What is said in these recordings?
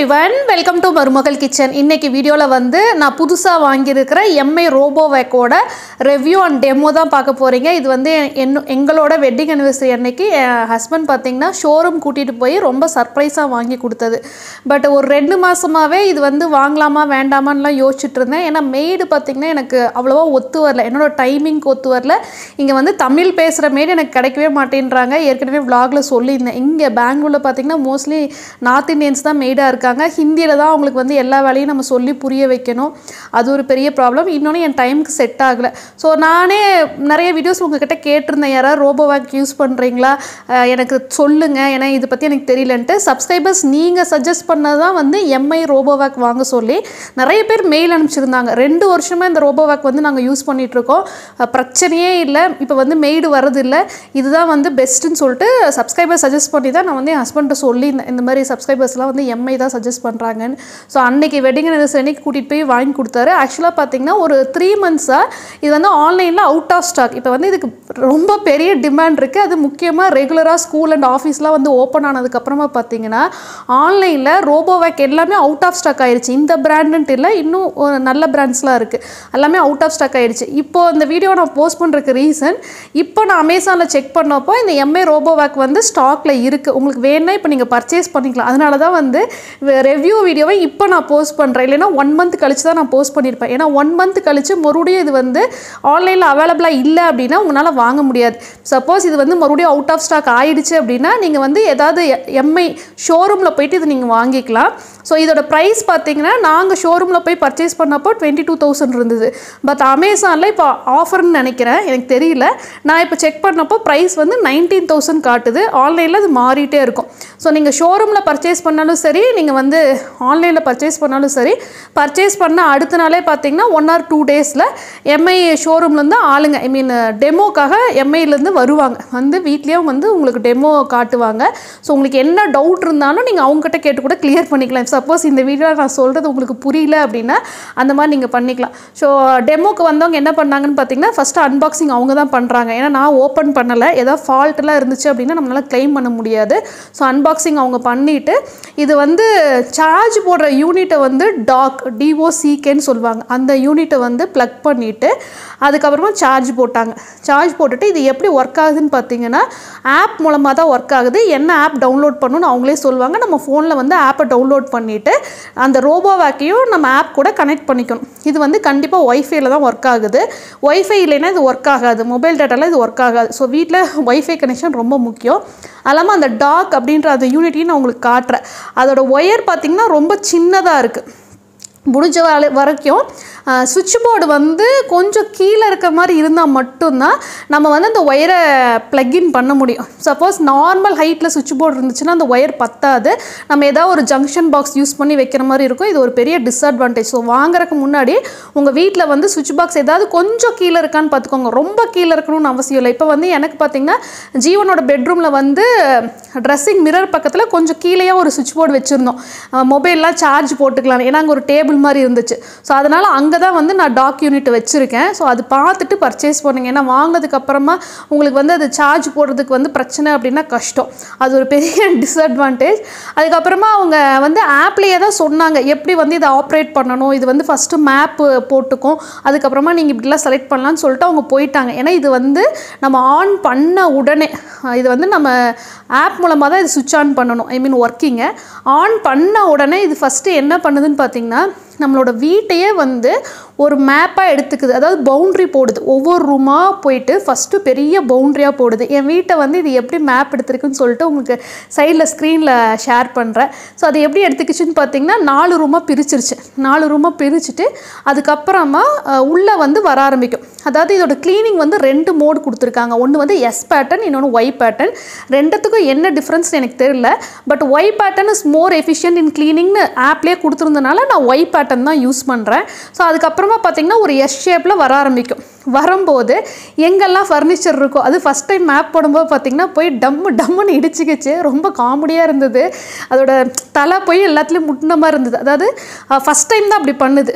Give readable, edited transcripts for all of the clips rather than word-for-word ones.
everyone, welcome to Marumagal Kitchen. இன்னைக்கு வீடியோல வந்து நான் புதுசா வாங்கி இருக்கிற MI RoboVac ஓட ரிவ்யூ அண்ட் டெமோ தான் பார்க்க போறீங்க. இது வந்து எங்களோட வெட்டிங் anniversary அன்னைக்கு ஹஸ்பண்ட் பாத்தீங்கன்னா ஷோரூம் கூட்டிட்டு போய் ரொம்ப சர்ப்ரைஸா வாங்கி கொடுத்தது. பட் ஒரு 2 மாசமாவே இது வந்து வாங்கலாமா வேண்டாமான்னுலாம் யோசிச்சிட்டு இருந்தேன். ஏன்னா மெய்டு பாத்தீங்கன்னா எனக்கு அவ்வளவா ஒத்து வரல. என்னோட டைமிங் ஒத்து வரல. இங்க வந்து தமிழ் பேசுற மெய்டு எனக்கு கிடைக்கவே மாட்டேன்றாங்க. ஏற்கனவே vlogல சொல்லியிருந்தேன். இங்க பெங்களூர்ல பாத்தீங்கன்னா மோஸ்ட்லி நார்த் இந்தியன்ஸ் தான் மெய்டா இருக்காங்க. ஹிந்தியில தான் அவங்களுக்கு வந்து எல்லா வேலையும் நம்ம சொல்லி புரிய வைக்கணும். அது ஒரு பெரிய ப்ராப்ளம். இன்னொன்று என் டைமுக்கு செட் ஆகலை. ஸோ நானே நிறைய வீடியோஸ் உங்ககிட்ட கேட்டிருந்தேன், யாராவது RoboVac யூஸ் பண்ணுறீங்களா, எனக்கு சொல்லுங்கள், ஏன்னா இதை பற்றி எனக்கு தெரியலன்ட்டு. சப்ஸ்கிரைபர்ஸ் நீங்கள் சஜஸ்ட் பண்ணது தான் வந்து MI RoboVac வாங்க சொல்லி நிறைய பேர் மெயில் அனுப்பிச்சிருந்தாங்க. 2 வருஷமாக இந்த RoboVac வந்து நாங்கள் யூஸ் பண்ணிகிட்ருக்கோம், பிரச்சனையே இல்லை, இப்போ வந்து மெய்டு வரதில்லை, இதுதான் வந்து பெஸ்ட்டுன்னு சொல்லிட்டு சப்ஸ்கிரைபர் சஜஸ்ட் பண்ணி தான் நான் வந்து என் ஹஸ்பண்ட்டை சொல்லியிருந்தேன். இந்த மாதிரி சப்ஸ்கிரைபர்ஸ்லாம் வந்து MI தான் சஜஸ்ட் பண்ணுறாங்கன்னு. ஸோ அன்றைக்கி வெட்டிங் anniversary அன்றைக்கி கூட்டிகிட்டு போய் வாங்கி கொடுத்தாரு. ஆக்சுவலாக பார்த்தீங்கன்னா ஒரு 3 மந்த்ஸாக இது வந்து ஆன்லைனில் அவுட் ஆஃப் ஸ்டாக். இப்போ வந்து இதுக்கு ரொம்ப பெரிய டிமாண்ட் இருக்குது. அது முக்கியமாக ரெகுலராக ஸ்கூல் அண்ட் ஆஃபீஸ்லாம் வந்து ஓப்பன் ஆனதுக்கப்புறமா பார்த்தீங்கன்னா ஆன்லைனில் RoboVac எல்லாமே அவுட் ஆஃப் ஸ்டாக் ஆயிடுச்சு. இந்த பிராண்டுன்ட்டு இல்லை, இன்னும் நல்ல பிராண்ட்ஸ்லாம் இருக்குது, எல்லாமே அவுட் ஆஃப் ஸ்டாக் ஆயிடுச்சு. இப்போது இந்த வீடியோ நான் போஸ்ட் பண்ணுறதுக்கு ரீசன், இப்போ நான் அமேசானில் செக் பண்ணப்போ இந்த MI RoboVac வந்து ஸ்டாக்கில் இருக்குது. உங்களுக்கு வேணும்னா இப்போ நீங்கள் பர்ச்சேஸ் பண்ணிக்கலாம். அதனால தான் வந்து ரிவ்யூ வீடியோவை இப்போ நான் போஸ்ட் பண்ணுறேன். இல்லைன்னா 1 மந்த் கழிச்சு தான் நான் போஸ்ட் பண்ணியிருப்பேன். ஏன்னா 1 மந்த் கழிச்சு மறுபடியும் இது வந்து ஆன்லைனில் அவைலபிளாக இல்லை அப்படின்னா உங்களால் வாங்க முடியாது. சப்போஸ் இது வந்து மறுபடியும் அவுட் ஆஃப் ஸ்டாக் ஆகிடுச்சு அப்படின்னா நீங்கள் வந்து ஏதாவது MI ஷோரூமில் போயிட்டு இது நீங்கள் வாங்கிக்கலாம். ஸோ இதோட ப்ரைஸ் பார்த்தீங்கன்னா நாங்கள் ஷோரூமில் போய் பர்ச்சேஸ் பண்ணப்போ 22,000 இருந்தது. பட் அமேசானில் இப்போ ஆஃபர்னு நினைக்கிறேன், எனக்கு தெரியல. நான் இப்போ செக் பண்ணப்போ ப்ரைஸ் வந்து 19,000 காட்டுது. ஆன்லைனில் அது மாறிட்டே இருக்கும். ஸோ நீங்கள் ஷோரூமில் பர்ச்சேஸ் பண்ணாலும் சரி, நீங்கள் வந்து ஆன்லைனில் பர்ச்சேஸ் பண்ணாலும் சரி, பர்ச்சேஸ் பண்ண அடுத்த நாளே பார்த்தீங்கன்னா 1 or 2 டேஸில் MI ஷோரூம்லேருந்து ஆளுங்க, ஐ மீன் டெமோக்காக MIலேருந்து வருவாங்க, வந்து வீட்லேயும் வந்து உங்களுக்கு டெமோ காட்டுவாங்க. ஸோ உங்களுக்கு என்ன டவுட் இருந்தாலும் நீங்கள் அவங்ககிட்ட கேட்டு கூட கிளியர் பண்ணிக்கலாம். சப்போஸ் இந்த வீடியோவில் நான் சொல்கிறது உங்களுக்கு புரியல அப்படின்னா அந்த மாதிரி நீங்கள் பண்ணிக்கலாம். ஸோ டெமோக்கு வந்தவங்க என்ன பண்ணாங்கன்னு பார்த்தீங்கன்னா ஃபஸ்ட்டு அன்பாக்சிங் அவங்க தான் பண்ணுறாங்க. ஏன்னா நான் ஓப்பன் பண்ணலை, ஏதாவது ஃபால்ட்டெலாம் இருந்துச்சு அப்படின்னா நம்மளால் கிளைம் பண்ண முடியாது. ஸோ அன்பாக்சிங் அவங்க பண்ணிவிட்டு இது வந்து சார்ஜ் போடுற யூனிட்டை வந்து DOCKன்னு சொல்லுவாங்க, அந்த யூனிட்டை வந்து ப்ளக் பண்ணிவிட்டு அதுக்கப்புறமா சார்ஜ் போட்டாங்க. சார்ஜ் போட்டுட்டு இது எப்படி ஒர்க் ஆகுதுன்னு பார்த்தீங்கன்னா ஆப் மூலமாக தான் ஒர்க் ஆகுது. என்ன ஆப் டவுன்லோட் பண்ணணும்னு அவங்களே சொல்லுவாங்க. நம்ம ஃபோனில் வந்து ஆப்பை டவுன்லோட் பண்ணிவிட்டு அந்த RoboVacஐயும் நம்ம ஆப் கூட கனெக்ட் பண்ணிக்கணும். இது வந்து கண்டிப்பாக ஒய்ஃபைல தான் ஒர்க் ஆகுது. ஒய்ஃபை இல்லைன்னா இது ஒர்க் ஆகாது, மொபைல் டேட்டாவில் இது ஒர்க் ஆகாது. ஸோ வீட்டில் ஒய்ஃபை கனெக்ஷன் ரொம்ப முக்கியம். அது இல்லாமல் அந்த டாக் அப்படின்ற அந்த யூனிட்டையும் நான் உங்களுக்கு காட்டுறேன். அதோட ஒயர் பார்த்திங்கன்னா ரொம்ப சின்னதாக இருக்குது. முடிஞ்ச வரைக்கும் சுவிட்ச் போர்டு வந்து கொஞ்சம் கீழே இருக்க மாதிரி இருந்தால் மட்டும்தான் நம்ம வந்து அந்த ஒயரை ப்ளக்இன் பண்ண முடியும். சப்போஸ் நார்மல் ஹைட்டில் சுவிட்ச் போர்டு இருந்துச்சுன்னா அந்த ஒயர் பத்தாது, நம்ம ஏதாவது ஒரு ஜங்ஷன் பாக்ஸ் யூஸ் பண்ணி வைக்கிற மாதிரி இருக்கும். இது ஒரு பெரிய டிஸ்அட்வான்டேஜ். ஸோ வாங்குறதுக்கு முன்னாடி உங்கள் வீட்டில் வந்து சுவிட்ச் பாக்ஸ் ஏதாவது கொஞ்சம் கீழே இருக்கான்னு பார்த்துக்கோங்க. ரொம்ப கீழே இருக்கணும்னு அவசியம் இல்லை. இப்போ வந்து எனக்கு பார்த்திங்கன்னா ஜீவனோட பெட்ரூமில் வந்து ட்ரெஸ்ஸிங் மிரர் பக்கத்தில் கொஞ்சம் கீழேயே ஒரு சுவிட்ச் போர்டு வச்சுருந்தோம், மொபைல்லாம் சார்ஜ் போட்டுக்கலாம். ஏன்னா அங்கே ஒரு டேபிள் மாதிரி இருந்துச்சு. ஸோ அதனால் அங்கே தான் வந்து நான் டாக் யூனிட் வச்சுருக்கேன். ஸோ அது பார்த்துட்டு பர்ச்சேஸ் பண்ணுங்க. ஏன்னா வாங்கினதுக்கு அப்புறமா உங்களுக்கு வந்து அது சார்ஜ் போடுறதுக்கு வந்து பிரச்சனை அப்படின்னா கஷ்டம். அது ஒரு பெரிய டிஸ்அட்வான்டேஜ். அதுக்கப்புறமா அவங்க வந்து ஆப்லேயே தான் சொன்னாங்க எப்படி வந்து இதை ஆப்ரேட் பண்ணணும். இது வந்து ஃபஸ்ட்டு மேப்பு போட்டுக்கும், அதுக்கப்புறமா நீங்கள் இப்படிலாம் செலக்ட் பண்ணலான்னு சொல்லிட்டு அவங்க போயிட்டாங்க. ஏன்னா இது வந்து நம்ம ஆன் பண்ண உடனே இது வந்து நம்ம ஆப் மூலமாக தான் இது சுவிட்ச் ஆன் பண்ணணும், ஐ மீன் ஒர்க்கிங்கை ஆன் பண்ண உடனே இது ஃபஸ்ட்டு என்ன பண்ணுதுன்னு பார்த்தீங்கன்னா நம்மளோட வீட்டையே வந்து ஒரு மேப்பாக எடுத்துக்குது. அதாவது பவுண்ட்ரி போடுது, ஒவ்வொரு ரூமாக போயிட்டு ஃபஸ்ட்டு பெரிய பவுண்ட்ரியாக போடுது. என் வீட்டை வந்து இது எப்படி மேப் எடுத்துருக்குன்னு சொல்லிட்டு உங்களுக்கு சைடில் ஸ்க்ரீனில் ஷேர் பண்ணுறேன். ஸோ அது எப்படி எடுத்துக்கிச்சுன்னு பார்த்தீங்கன்னா 4 ரூமாக பிரிச்சிருச்சு. 4 ரூமாக பிரிச்சுட்டு அதுக்கப்புறமா உள்ளே வந்து வர ஆரம்பிக்கும். அதாவது இதோட க்ளீனிங் வந்து 2 மோடு கொடுத்துருக்காங்க. ஒன்று வந்து S பேட்டர்ன், இன்னொன்று Y பேட்டர்ன். ரெண்டுத்துக்கும் என்ன டிஃப்ரென்ஸ் எனக்கு தெரியல. But Y pattern is more efficient in க்ளீனிங்னு ஆப்லேயே கொடுத்துருந்தனால நான் Y பேட்டர்ன் பேட்டர்ன் தான் யூஸ் பண்ணுறேன். ஸோ அதுக்கப்புறமா பார்த்திங்கன்னா ஒரு எஸ் ஷேப்பில் வர ஆரம்பிக்கும். வரும்போது எங்கெல்லாம் ஃபர்னிச்சர் இருக்கோ, அது ஃபஸ்ட் டைம் மேப் போடும்போது பார்த்திங்கன்னா போய் டம்முன்னு இடிச்சிக்கிச்சு. ரொம்ப காமெடியாக இருந்தது. அதோட தலை போய் எல்லாத்துலேயும் முட்டின மாதிரி இருந்தது. அதாவது ஃபஸ்ட் டைம் தான் அப்படி பண்ணுது.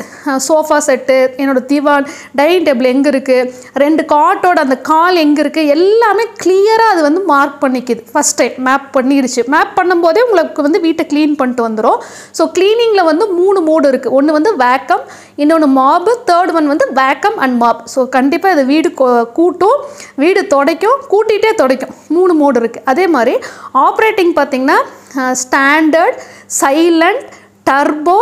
சோஃபா செட்டு, என்னோடய திவான், டைனிங் டேபிள் எங்கே இருக்குது, 2 காட்டோட அந்த கால் எங்கே இருக்குது, எல்லாமே கிளியராக அது வந்து மார்க் பண்ணிக்குது. ஃபஸ்ட் டைம் மேப் பண்ணிடுச்சு. மேப் பண்ணும்போதே உங்களுக்கு வந்து வீட்டை க்ளீன் பண்ணிட்டு வந்துடும். ஸோ க்ளீனிங்கில் வந்து 3 மோடு இருக்குது. ஒன்று வந்து வேக்கம், இன்னொன்று மாப், தேர்ட் ஒன் வந்து வேக்கம் அண்ட் மாப். ஸோ கண்டிப்பாக இது வீடு கூட்டும், வீடு துடைக்கும், கூட்டிகிட்டே துடைக்கும். 3 மோடு இருக்குது. அதே மாதிரி ஆப்ரேட்டிங் பார்த்திங்கன்னா ஸ்டாண்டர்ட், சைலண்ட், டர்போ,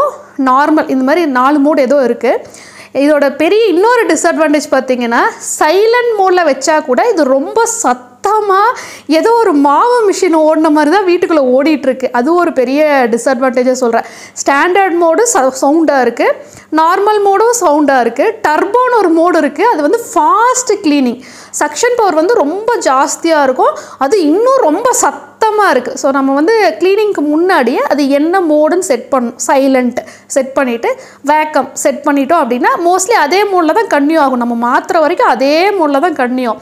நார்மல், இந்த மாதிரி 4 மோடு ஏதோ இருக்குது. இதோட பெரிய இன்னொரு டிஸ்அட்வான்டேஜ் பார்த்திங்கன்னா சைலண்ட் மோடில் வச்சா கூட இது ரொம்ப சத்தமாக ஏதோ ஒரு மாவு மிஷின் ஓடின மாதிரி தான் வீட்டுக்குள்ளே ஓடிட்டுருக்கு. அது ஒரு பெரிய டிஸ்அட்வான்டேஜாக சொல்கிறேன். ஸ்டாண்டர்ட் மோடு சவுண்டாக இருக்குது, நார்மல் மோடும் சவுண்டாக இருக்குது, டர்போன்னு ஒரு மோடு இருக்குது. அது வந்து ஃபாஸ்ட் க்ளீனிங், சக்ஷன் பவர் வந்து ரொம்ப ஜாஸ்தியாக இருக்கும். அது இன்னும் ரொம்ப சத்தமாக இருக்குது. ஸோ நம்ம வந்து க்ளீனிங்க்கு முன்னாடியே அது என்ன மோடுன்னு செட் பண்ணணும். சைலண்ட் செட் பண்ணிவிட்டு வேக்கம் செட் பண்ணிட்டோம் அப்படின்னா மோஸ்ட்லி அதே மோடில் தான் கன்டினியூ ஆகும். நம்ம மாற்றுற வரைக்கும் அதே மோடில் தான் கன்டினியூ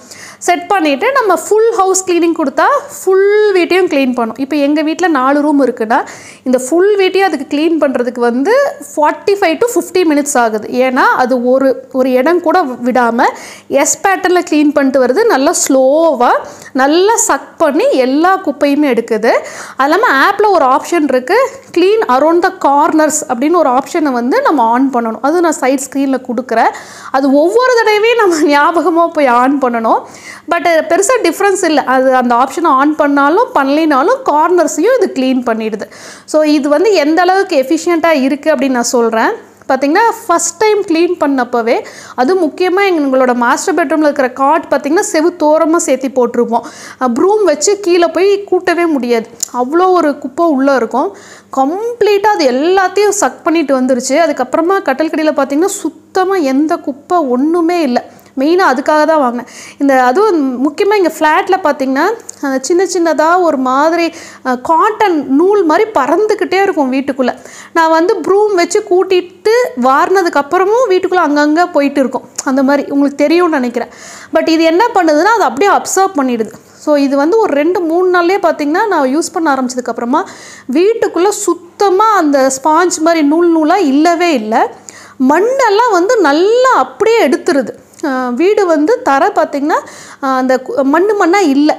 செட் பண்ணிவிட்டு நம்ம ஃபுல் ஹவுஸ் க்ளீனிங் கொடுத்தா ஃபுல் வீட்டையும் க்ளீன் பண்ணும். இப்போ எங்கள் வீட்டில் 4 ரூம் இருக்குன்னா இந்த ஃபுல் வீட்டையும் அதுக்கு க்ளீன் பண்ணுறதுக்கு வந்து 45 to 50 மினிட்ஸ் ஆகுது. ஏன்னா அது ஒரு இடம் கூட விடாமல் எஸ் பேட்டர்னில் க்ளீன் பண்ணிட்டு வருது. நல்லா ஸ்லோவாக நல்லா சக் பண்ணி எல்லா குப்பையுமே எடுக்குது. அது இல்லாமல் ஆப்பில் ஒரு ஆப்ஷன் இருக்குது, க்ளீன் அரௌண்ட் த கார்னர்ஸ் அப்படின்னு ஒரு ஆப்ஷனை வந்து நம்ம ஆன் பண்ணணும். அது நான் சைட் ஸ்க்ரீனில் கொடுக்குறேன். அது ஒவ்வொரு தடவையும் நம்ம ஞாபகமாக போய் ஆன் பண்ணணும். பட் பெருசாக டிஃப்ரென்ஸ் இல்லை. அது அந்த ஆப்ஷனை ஆன் பண்ணாலும் பண்ணலினாலும் கார்னர்ஸையும் இது க்ளீன் பண்ணிடுது. ஸோ இது வந்து எந்த அளவுக்கு எஃபிஷியண்ட்டாக இருக்குது அப்படின்னு நான் சொல்கிறேன். பார்த்திங்கன்னா ஃபஸ்ட் டைம் க்ளீன் பண்ணப்போவே, அதுவும் முக்கியமாக எங்களோட மாஸ்டர் பெட்ரூமில் இருக்கிற காட் பார்த்திங்கன்னா செவுத்தோரமாக சேர்த்தி போட்டிருப்போம். ப்ரூம் வச்சு கீழே போய் கூட்டவே முடியாது, அவ்வளோ ஒரு குப்பை உள்ளே இருக்கும். கம்ப்ளீட்டாக அது எல்லாத்தையும் சக் பண்ணிட்டு வந்துருச்சு. அதுக்கப்புறமா கட்டல் கடியில் பார்த்திங்கன்னா சுத்தமாக எந்த குப்பை ஒன்றுமே இல்லை. மெயினாக அதுக்காக தான் வாங்கினேன். அதுவும் முக்கியமாக இங்கே ஃப்ளாட்டில் பார்த்திங்கன்னா சின்ன சின்னதாக ஒரு மாதிரி காட்டன் நூல் மாதிரி பறந்துக்கிட்டே இருக்கும் வீட்டுக்குள்ளே. நான் வந்து ப்ரூம் வச்சு கூட்டிகிட்டு வாரினதுக்கப்புறமும் வீட்டுக்குள்ளே அங்கங்கே போயிட்டு இருக்கும். அந்த மாதிரி உங்களுக்கு தெரியும்னு நினைக்கிறேன். பட் இது என்ன பண்ணுதுன்னா அது அப்படியே அப்சர்வ் பண்ணிடுது. ஸோ இது வந்து ஒரு 2-3 நாள்லேயே பார்த்திங்கன்னா நான் யூஸ் பண்ண ஆரம்பிச்சதுக்கப்புறமா வீட்டுக்குள்ளே சுத்தமாக அந்த ஸ்பாஞ்ச் மாதிரி நூலாக இல்லவே இல்லை. மண்ணெல்லாம் வந்து நல்லா அப்படியே எடுத்துருது. வீடு வந்து தர பார்த்திங்கன்னா அந்த மண்ணாக இல்லை,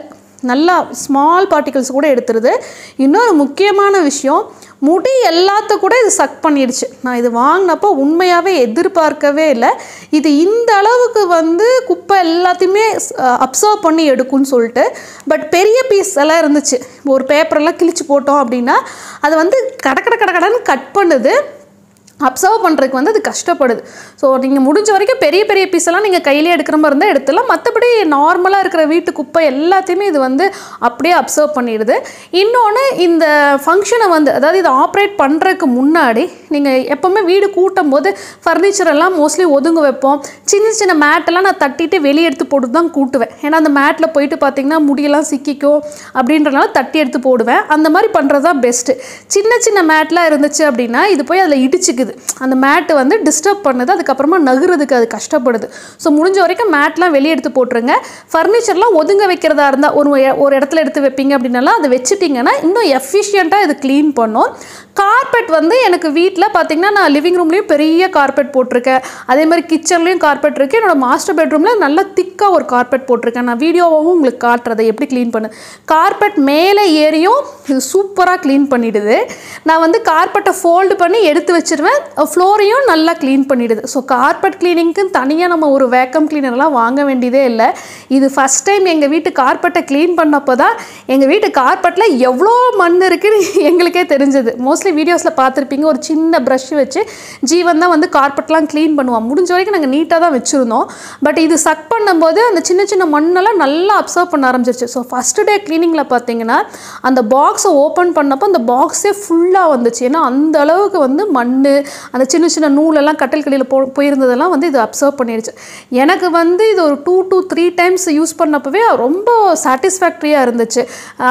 நல்லா ஸ்மால் பார்ட்டிகல்ஸ் கூட எடுத்துருது. இன்னொரு முக்கியமான விஷயம், முடி எல்லாத்த கூட இது சக் பண்ணிடுச்சு. நான் இது வாங்கினப்போ உண்மையாகவே எதிர்பார்க்கவே இல்லை. இது இந்த அளவுக்கு வந்து குப்பை எல்லாத்தையுமே அப்சர்வ் பண்ணி எடுக்கும்னு சொல்லிட்டு. பட் பெரிய பீஸ் எல்லாம் இருந்துச்சு, ஒரு பேப்பரெல்லாம் கிழிச்சு போட்டோம் அப்படின்னா அதை வந்து கடன்னு கட் பண்ணுது. அப்சர்வ் பண்ணுறதுக்கு வந்து அது கஷ்டப்படுது. ஸோ நீங்கள் முடிஞ்ச வரைக்கும் பெரிய பெரிய பீஸெல்லாம் நீங்கள் கையிலே எடுக்கிற மாதிரி இருந்தால் எடுத்துலாம். மற்றபடி நார்மலாக இருக்கிற வீட்டு குப்பை எல்லாத்தையுமே இது வந்து அப்படியே அப்சர்வ் பண்ணிடுது. இன்னொன்று, இந்த ஃபங்க்ஷனை வந்து அதாவது இதை ஆப்ரேட் பண்ணுறதுக்கு முன்னாடி நீங்கள் எப்போவுமே வீடு கூட்டும் போது ஃபர்னிச்சர் எல்லாம் மோஸ்ட்லி ஒதுங்க வைப்போம். சின்ன சின்ன மேட்டெல்லாம் நான் தட்டிட்டு வெளியே எடுத்து போட்டு தான் கூட்டுவேன். ஏன்னா அந்த மேட்டில் போயிட்டு பார்த்திங்கன்னா முடியெல்லாம் சிக்கிக்கும் அப்படின்றனால தட்டி எடுத்து போடுவேன். அந்த மாதிரி பண்ணுறது தான் பெஸ்ட்டு. சின்ன சின்ன மேட்லாம் இருந்துச்சு அப்படின்னா இது போய் அதில் இடிச்சுக்குது. அந்த மேட்டு வந்து டிஸ்டர்ப் பண்ணுது, அதுக்கப்புறமா நகுறதுக்கு அது கஷ்டப்படுது. ஸோ முடிஞ்ச வரைக்கும் மேட்லாம் வெளியே எடுத்து போட்டுருங்க. ஃபர்னிச்சர்லாம் ஒதுங்க வைக்கிறதா இருந்தால் ஒரு இடத்துல எடுத்து வைப்பீங்க அப்படின்னாலாம் அதை வச்சுட்டிங்கன்னா இன்னும் எஃபிஷியண்ட்டாக இது க்ளீன் பண்ணும். கார்பெட் வந்து எனக்கு வீட்டில் பார்த்திங்கன்னா நான் லிவிங் ரூம்லேயும் பெரிய கார்பெட் போட்டிருக்கேன். அதே மாதிரி கிச்சன்லேயும் கார்பெட் இருக்குது. என்னோடய மாஸ்டர் பெட்ரூமில் நல்லா திக்காக ஒரு கார்பெட் போட்டிருக்கேன். நான் வீடியோவும் உங்களுக்கு காட்டுறதை எப்படி க்ளீன் பண்ணு. கார்பெட் மேலே ஏறியும் இது சூப்பராக க்ளீன் பண்ணிவிடுது. நான் வந்து கார்பெட்டை ஃபோல்டு பண்ணி எடுத்து வச்சுருவேன், ஃப்ளோரையும் நல்லா க்ளீன் பண்ணிவிடுது. ஸோ கார்பெட் க்ளீனிங்க்குன்னு தனியாக நம்ம ஒரு வேக்கம் கிளீனர்லாம் வாங்க வேண்டியதே இல்லை. இது ஃபஸ்ட் டைம் எங்கள் வீட்டு கார்பெட்டை க்ளீன் பண்ணப்போ தான் எங்கள் வீட்டு கார்பெட்டில் எவ்வளோ மண் இருக்குன்னு எங்களுக்கே தெரிஞ்சது. மோஸ்ட்லி வீடியோஸில் பார்த்துருப்பீங்க, ஒரு சின்ன ப்ரஷ் வச்சு ஜீவன் தான் வந்து கார்பெட்லாம் க்ளீன் பண்ணுவோம். முடிஞ்ச வரைக்கும் நாங்கள் நீட்டாக தான் வச்சுருந்தோம். பட் இது சக் பண்ணும்போது அந்த சின்ன சின்ன மண்ணெல்லாம் நல்லா அப்சர்வ் பண்ண ஆரம்பிச்சிருச்சு. ஸோ ஃபஸ்ட்டு டே க்ளீனிங்கில் பார்த்தீங்கன்னா அந்த பாக்ஸை ஓப்பன் பண்ணப்போ அந்த பாக்ஸே ஃபுல்லாக வந்துச்சு. ஏன்னா அந்த அளவுக்கு வந்து மண், அந்த சின்ன சின்ன நூலெல்லாம் கட்டல் கடியில் போயிருந்ததெல்லாம் வந்து இது அப்சர்வ் பண்ணிடுச்சு. எனக்கு வந்து இது ஒரு 2 to 3 டைம்ஸ் யூஸ் பண்ணப்பவே ரொம்ப சாட்டிஸ்ஃபேக்டரியாக இருந்துச்சு.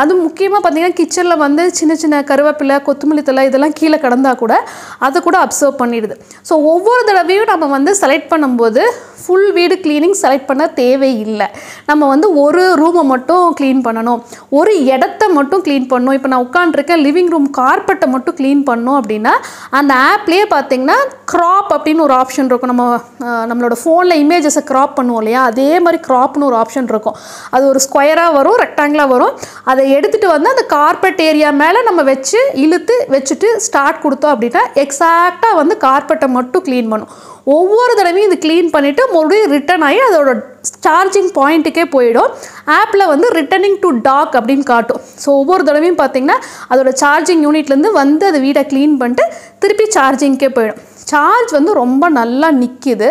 அதுவும் முக்கியமாக பார்த்தீங்கன்னா கிச்சனில் வந்து சின்ன சின்ன கருவேப்பிலை, கொத்தமல்லி தழை இலை இதெல்லாம் கீழே கிடந்தா கூட அதை கூட அப்சர்வ் பண்ணிடுது. ஸோ ஒவ்வொரு தடவையும் நம்ம வந்து செலக்ட் பண்ணும்போது ஃபுல் வீடு க்ளீனிங் செலக்ட் பண்ண தேவையில்லை. நம்ம வந்து ஒரு ரூமை மட்டும் க்ளீன் பண்ணணும், ஒரு இடத்த மட்டும் க்ளீன் பண்ணணும். இப்போ நான் உட்காந்துருக்கேன் லிவிங் ரூம் கார்பெட்டை மட்டும் க்ளீன் பண்ணோம் அப்படின்னா அந்த ஆப்லேயே பார்த்தீங்கன்னா க்ராப் அப்படின்னு ஒரு ஆப்ஷன் இருக்கும். நம்மளோட ஃபோனில் இமேஜஸை க்ராப் பண்ணுவோம் இல்லையா, அதே மாதிரி க்ராப்னு ஒரு ஆப்ஷன் இருக்கும். அது ஒரு ஸ்கொயராக வரும், ரெக்டாங்கிளாக வரும். அதை எடுத்துகிட்டு வந்து அந்த கார்பெட் ஏரியா மேலே நம்ம இழுத்து வச்சுட்டு ஸ்டார்ட் கொடுத்தோம் அப்படின்னா எக்ஸாக்டாக வந்து கார்பெட்டை மட்டும் க்ளீன் பண்ணும். ஒவ்வொரு தடவையும் இது க்ளீன் பண்ணிவிட்டு மறுபடியும் ரிட்டன் ஆகி அதோட சார்ஜிங் பாயிண்ட்டுக்கே போயிடும். ஆப்பில் வந்து ரிட்டர்னிங் டு டாக் அப்படின்னு காட்டும். ஸோ ஒவ்வொரு தடவையும் பார்த்திங்கன்னா அதோட சார்ஜிங் யூனிட்லேருந்து வந்து அது வீடை க்ளீன் பண்ணிட்டு திருப்பி சார்ஜிங்க்கே போயிடும். சார்ஜ் வந்து ரொம்ப நல்லா நிற்கிது.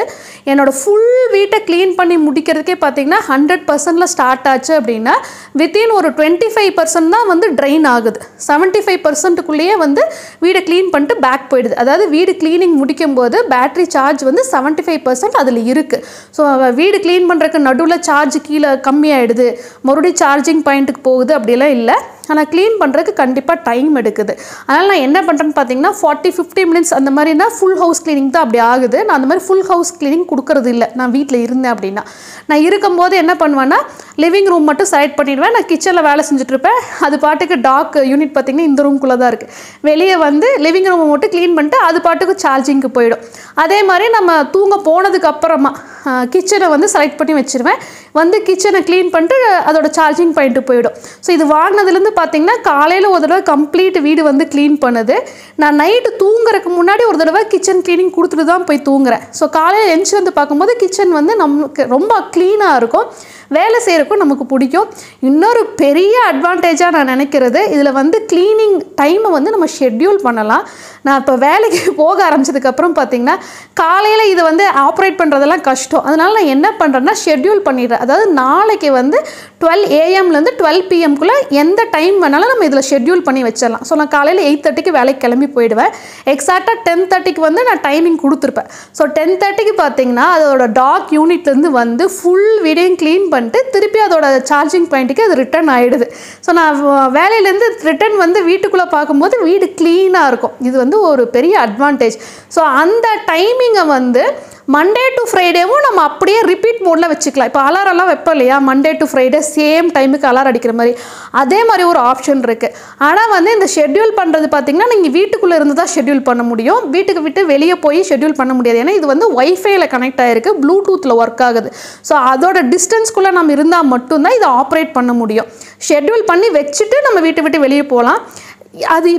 என்னோடய ஃபுல் வீட்டை க்ளீன் பண்ணி முடிக்கிறதுக்கே பார்த்திங்கன்னா 100% ஸ்டார்ட் ஆச்சு அப்படின்னா வித்தின் ஒரு 25% தான் வந்து ட்ரெயின் ஆகுது. 75%க்குள்ளேயே வந்து வீடை க்ளீன் பண்ணிட்டு பேக் போயிடுது. அதாவது வீடு க்ளீனிங் முடிக்கும் போது பேட்ரி சார்ஜ் வந்து 75% அதில் இருக்குது. ஸோ வீடு க்ளீன் பண்ணுறதுக்கு நடுவில் சார்ஜ் கீழே கம்மியாகிடுது, மறுபடியும் சார்ஜிங் பாயிண்ட்டுக்கு போகுது அப்படிலாம் இல்லை. ஆனால் க்ளீன் பண்ணுறதுக்கு கண்டிப்பாக டைம் எடுக்குது. அதனால் நான் என்ன பண்ணுறேன்னு பார்த்தீங்கன்னா 40-50 மினிட்ஸ் அந்த மாதிரினா ஃபுல் ஹவுஸ் க்ளீனிங் தான் அப்படி ஆகுது. நான் அந்த மாதிரி ஃபுல் ஹவுஸ் க்ளீனிங் கொடுக்கறது இல்லை. நான் வீட்டில் இருந்தேன் அப்படின்னா நான் இருக்கும்போது என்ன பண்ணுவேன்னா லிவிங் ரூம் மட்டும் செலக்ட் பண்ணிடுவேன். நான் கிச்சனில் வேலை செஞ்சுட்ருப்பேன். அது பாட்டுக்கு டாக் யூனிட் பார்த்திங்கன்னா இந்த ரூம்குள்ளே தான் இருக்குது. வெளியே வந்து லிவிங் ரூமை மட்டும் க்ளீன் பண்ணிட்டு அது பாட்டுக்கு சார்ஜிங்க்கு போயிடும். அதே மாதிரி நம்ம தூங்க போனதுக்கு அப்புறமா கிச்சனை வந்து செலக்ட் பண்ணி வச்சுருவேன். வந்து கிச்சனை க்ளீன் பண்ணிட்டு அதோட சார்ஜிங் பாயிண்ட்டு போயிடும். ஸோ இது வாங்கினதுலேருந்து பார்த்திங்கன்னா காலையில் ஒரு தடவை கம்ப்ளீட் வீடு வந்து க்ளீன் பண்ணுது. நான் நைட்டு தூங்குறதுக்கு முன்னாடி ஒரு தடவை கிச்சன் க்ளீனிங் கொடுத்துட்டு தான் போய் தூங்குறேன். ஸோ காலையில் எழுந்துச்சி வந்து பார்க்கும்போது கிச்சன் வந்து நமக்கு ரொம்ப க்ளீனாக இருக்கும், வேலை செய்கிறக்கும் நமக்கு பிடிக்கும். இன்னொரு பெரிய அட்வான்டேஜாக நான் நினைக்கிறது இதில் வந்து க்ளீனிங் டைமை வந்து நம்ம ஷெட்யூல் பண்ணலாம். நான் இப்போ வேலைக்கு போக ஆரம்பித்ததுக்கப்புறம் பார்த்திங்கன்னா காலையில் இதை வந்து ஆப்ரேட் பண்ணுறதெல்லாம் கஷ்டம். அதனால் நான் என்ன பண்ணுறேன்னா ஷெட்யூல் பண்ணிடுறேன். அதாவது நாளைக்கு வந்து 12 AM-லேருந்து 12 PM-குள்ளே எந்த டைம் வேணாலும் நம்ம இதில் ஷெட்யூல் பண்ணி வச்சிடலாம். ஸோ நான் காலையில் 8:30க்கு வேலைக்கு கிளம்பி போயிடுவேன். எக்ஸாக்டாக 10:30க்கு வந்து நான் டைமிங் கொடுத்துருப்பேன். ஸோ 10:30க்கு பார்த்திங்கன்னா அதோட டாக் யூனிட்லேருந்து வந்து ஃபுல் வீடையும் க்ளீன் பண்ணிட்டு திருப்பி அதோட சார்ஜிங் பாயிண்ட்டுக்கு அது ரிட்டர்ன் ஆகிடுது. ஸோ நான் வேலையிலேருந்து ரிட்டர்ன் வந்து வீட்டுக்குள்ளே பார்க்கும்போது வீடு க்ளீனாக இருக்கும். இது வந்து ஒரு பெரிய அட்வான்டேஜ். ஸோ அந்த டைமிங்கை வந்து மண்டே டு ஃப்ரைடேவும் நம்ம அப்படியே ரிப்பீட் மோடில் வச்சுக்கலாம். இப்போ அலாரெல்லாம் வைப்போம் இல்லையா, மண்டே டு ஃப்ரைடே சேம் டைமுக்கு அலாரம் அடிக்கிற மாதிரி அதே மாதிரி ஒரு ஆப்ஷன் இருக்குது. ஆனால் வந்து இந்த ஷெட்யூல் பண்ணுறது பார்த்திங்கன்னா நீங்கள் வீட்டுக்குள்ளே இருந்து தான் ஷெட்யூல் பண்ண முடியும். வீட்டுக்கு விட்டு வெளியே போய் ஷெட்யூல் பண்ண முடியாது. ஏன்னா இது வந்து ஒய்ஃபைல கனெக்ட் ஆகிருக்கு, ப்ளூடூத்தில் ஒர்க் ஆகுது. ஸோ அதோட டிஸ்டன்ஸ்குள்ளே நம்ம இருந்தால் மட்டும்தான் இதை ஆப்ரேட் பண்ண முடியும். ஷெட்யூல் பண்ணி வச்சுட்டு நம்ம வீட்டை விட்டு வெளியே போகலாம். அது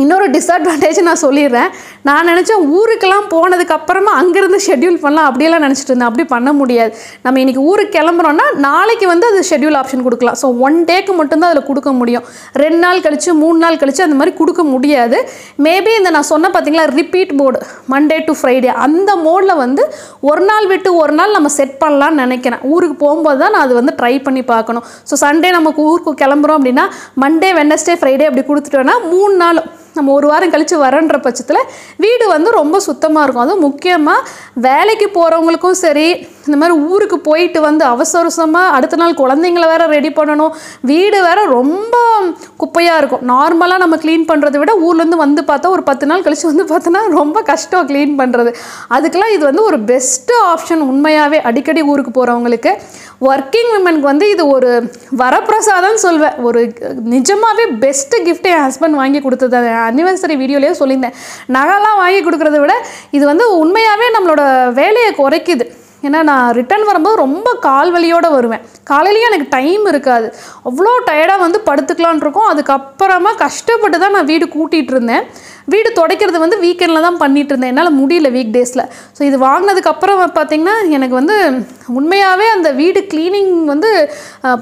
இன்னொரு டிஸ்அட்வான்டேஜ் நான் சொல்லிடுறேன். நான் நினச்சேன் ஊருக்கெல்லாம் போனதுக்கப்புறமா அங்கேருந்து ஷெட்யூல் பண்ணலாம் அப்படியெல்லாம் நினச்சிட்டு இருந்தேன். அப்படி பண்ண முடியாது. நம்ம இன்றைக்கி ஊருக்கு கிளம்புறோன்னா நாளைக்கு வந்து அது ஷெட்யூல் ஆப்ஷன் கொடுக்கலாம். ஸோ 1 டேக்கு மட்டும்தான் அதில் கொடுக்க முடியும். 2 நாள் கழித்து 3 நாள் கழித்து அந்த மாதிரி கொடுக்க முடியாது. மேபி இந்த நான் சொன்ன பார்த்திங்களா repeat mode Monday to Friday அந்த மோடில் வந்து ஒரு நாள் விட்டு ஒரு நாள் நம்ம செட் பண்ணலான்னு நினைக்கிறேன். ஊருக்கு போகும்போது தான் நான் அது வந்து ட்ரை பண்ணி பார்க்கணும். ஸோ சண்டே நமக்கு ஊருக்கு கிளம்புறோம் அப்படின்னா மண்டே வெட்னஸ்டே ஃப்ரைடே அப்படி கொடுத்துட்டோன்னா 3 நாள் நம்ம ஒரு வாரம் கழித்து வரன்ற பட்சத்தில் வீடு வந்து ரொம்ப சுத்தமாக இருக்கும். அதுவும் முக்கியமாக வேலைக்கு போகிறவங்களுக்கும் சரி, இந்த மாதிரி ஊருக்கு போயிட்டு வந்து அவசரமாக அடுத்த நாள் குழந்தைங்கள வேறு ரெடி பண்ணணும், வீடு வேறு ரொம்ப குப்பையாக இருக்கும். நார்மலாக நம்ம க்ளீன் பண்ணுறதை விட ஊர்லேருந்து வந்து பார்த்தா ஒரு 10 நாள் கழித்து வந்து பார்த்தோன்னா ரொம்ப கஷ்டம் க்ளீன் பண்ணுறது. அதுக்கெல்லாம் இது வந்து ஒரு பெஸ்ட்டு ஆப்ஷன். உண்மையாகவே அடிக்கடி ஊருக்கு போகிறவங்களுக்கு, ஒர்க்கிங் விமனுக்கு வந்து இது ஒரு வரப்பிரசாதம்னு சொல்வேன். ஒரு நிஜமாகவே பெஸ்ட்டு கிஃப்ட் என் ஹஸ்பண்ட் வாங்கி கொடுத்தது. அனிவர்சரி வீடியோலேயே சொல்லியிருந்தேன். நகைலாம் வாங்கி கொடுக்குறத விட இது வந்து உண்மையாகவே நம்மளோட வேலையை குறைக்குது. ஏன்னா நான் ரிட்டர்ன் வரும்போது ரொம்ப கால் வலியோடு வருவேன். காலையிலேயே எனக்கு டைம் இருக்காது, அவ்வளோ டயர்டாக வந்து படுத்துக்கலான் இருக்கும். அதுக்கப்புறமா கஷ்டப்பட்டு தான் நான் வீடு கூட்டிகிட்டு இருந்தேன். வீடு துடைக்கிறது வந்து வீக்கெண்டில் தான் பண்ணிகிட்டு இருந்தேன், என்னால் முடியல வீக் டேஸில். ஸோ இது வாங்கினதுக்கப்புறம் பார்த்திங்கன்னா எனக்கு வந்து உண்மையாகவே அந்த வீடு க்ளீனிங் வந்து